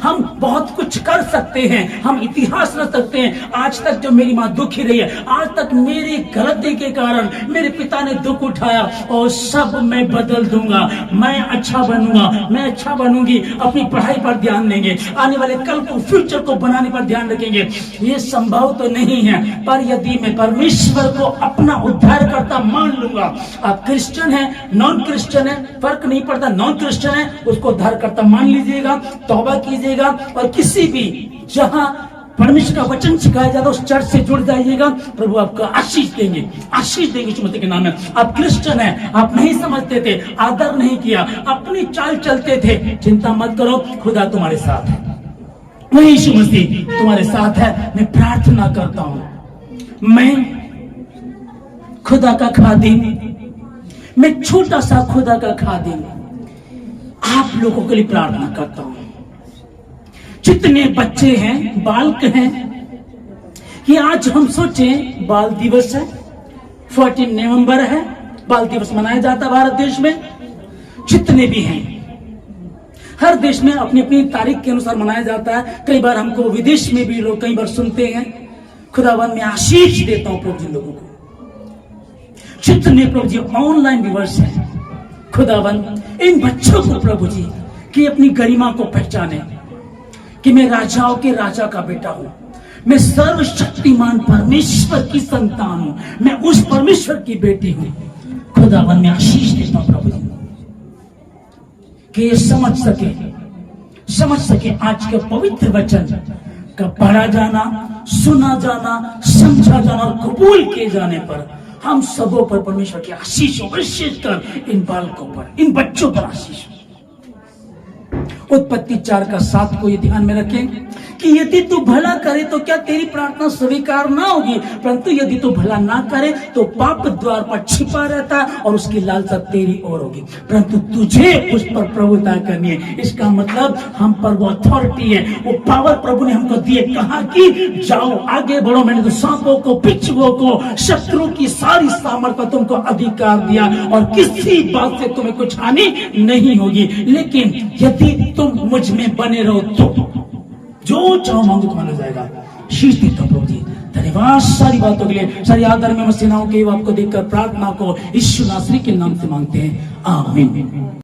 हम बहुत कुछ कर सकते हैं, हम इतिहास रच सकते हैं। आज तक जो मेरी माँ दुखी रही है, आज तक मेरी गलती के कारण मेरे पिता ने दुख उठाया, और सब मैं बदल दूंगा, मैं अच्छा बनूंगा, मैं अच्छा बनूंगी। अपनी पढ़ाई पर ध्यान देंगे, आने वाले कल को, फ्यूचर को बनाने पर ध्यान रखेंगे। ये संभव तो नहीं है, पर यदि मैं परमेश्वर को अपना उद्धारकर्ता मान लूंगा, आप क्रिश्चियन है, नॉन क्रिश्चियन है, फर्क नहीं पड़ता, नॉन क्रिश्चियन है, उसको उद्धारकर्ता मान लीजिएगा, तौबा कीजिएगा, और किसी भी जहां परमेश्वर का वचन सिखाया जाता है उस चर्च से जुड़ जाइएगा। प्रभु आपको आशीष देंगे, आशीष देंगे यीशु मसीह के नाम में। आप क्रिश्चियन हैं, आप नहीं समझते थे, आदर नहीं किया, अपनी चाल चलते थे, चिंता मत करो, खुदा तुम्हारे साथ है, मैं यीशु मसीह तुम्हारे साथ है। मैं प्रार्थना करता हूं, मैं खुदा का खादिम, मैं छोटा सा खुदा का खादिम आप लोगों के लिए प्रार्थना करता हूं। जितने बच्चे हैं, बालक हैं, कि आज हम सोचें बाल दिवस है, 14 नवंबर है, बाल दिवस मनाया जाता है भारत देश में। जितने भी हैं, हर देश में अपनी अपनी तारीख के अनुसार मनाया जाता है। कई बार हमको विदेश में भी लोग कई बार सुनते हैं। खुदावन में आशीष देता हूं प्रभु जिन लोगों को, जितने प्रभु जी ऑनलाइन व्यूअर्स हैं, खुदावंद इन बच्चों को प्रभु जी कि अपनी गरिमा को पहचाने कि मैं राजाओं के राजा का बेटा हूं, मैं सर्वशक्तिमान परमेश्वर की संतान हूं, मैं उस परमेश्वर की बेटी हूं। खुदावंद मैं आशीष देता हूं प्रभु जी कि ये समझ सके आज के पवित्र वचन का पढ़ा जाना, सुना जाना, समझा जाना और कबूल किए जाने पर हम सबों पर परमेश्वर की आशीष हो, विशेषकर इन बालकों पर, इन बच्चों पर आशीष हो। उत्पत्ति 4:7 को ये ध्यान में रखें कि यदि तू भला करे तो क्या तेरी प्रार्थना स्वीकार ना होगी, परंतु यदि तू भला ना करे तो पाप द्वार पर छिपा रहता है और उसकी लालसा तेरी ओर होगी, परंतु तुझे उस पर प्रभुता करनी है। इसका मतलब हम पर वो अथॉरिटी है, वो पावर प्रभु ने हमको दिए। कहा कि जाओ आगे बढ़ो, मैंने तो सांपों को, बिच्छुओं को, शत्रु की सारी सामर्थ पर तुमको अधिकार दिया और किसी बात से तुम्हें कुछ हानि नहीं होगी। लेकिन यदि तुम मुझ में बने रहो तो जो चाहो मांगो तुम्हें मिल जाएगा। शीश देता प्रभु जी, धन्यवाद सारी बातों के लिए। सारी आदर में मसीनाओं के आपको देखकर प्रार्थना को यीशु नासरी के नाम से मांगते हैं, आमीन।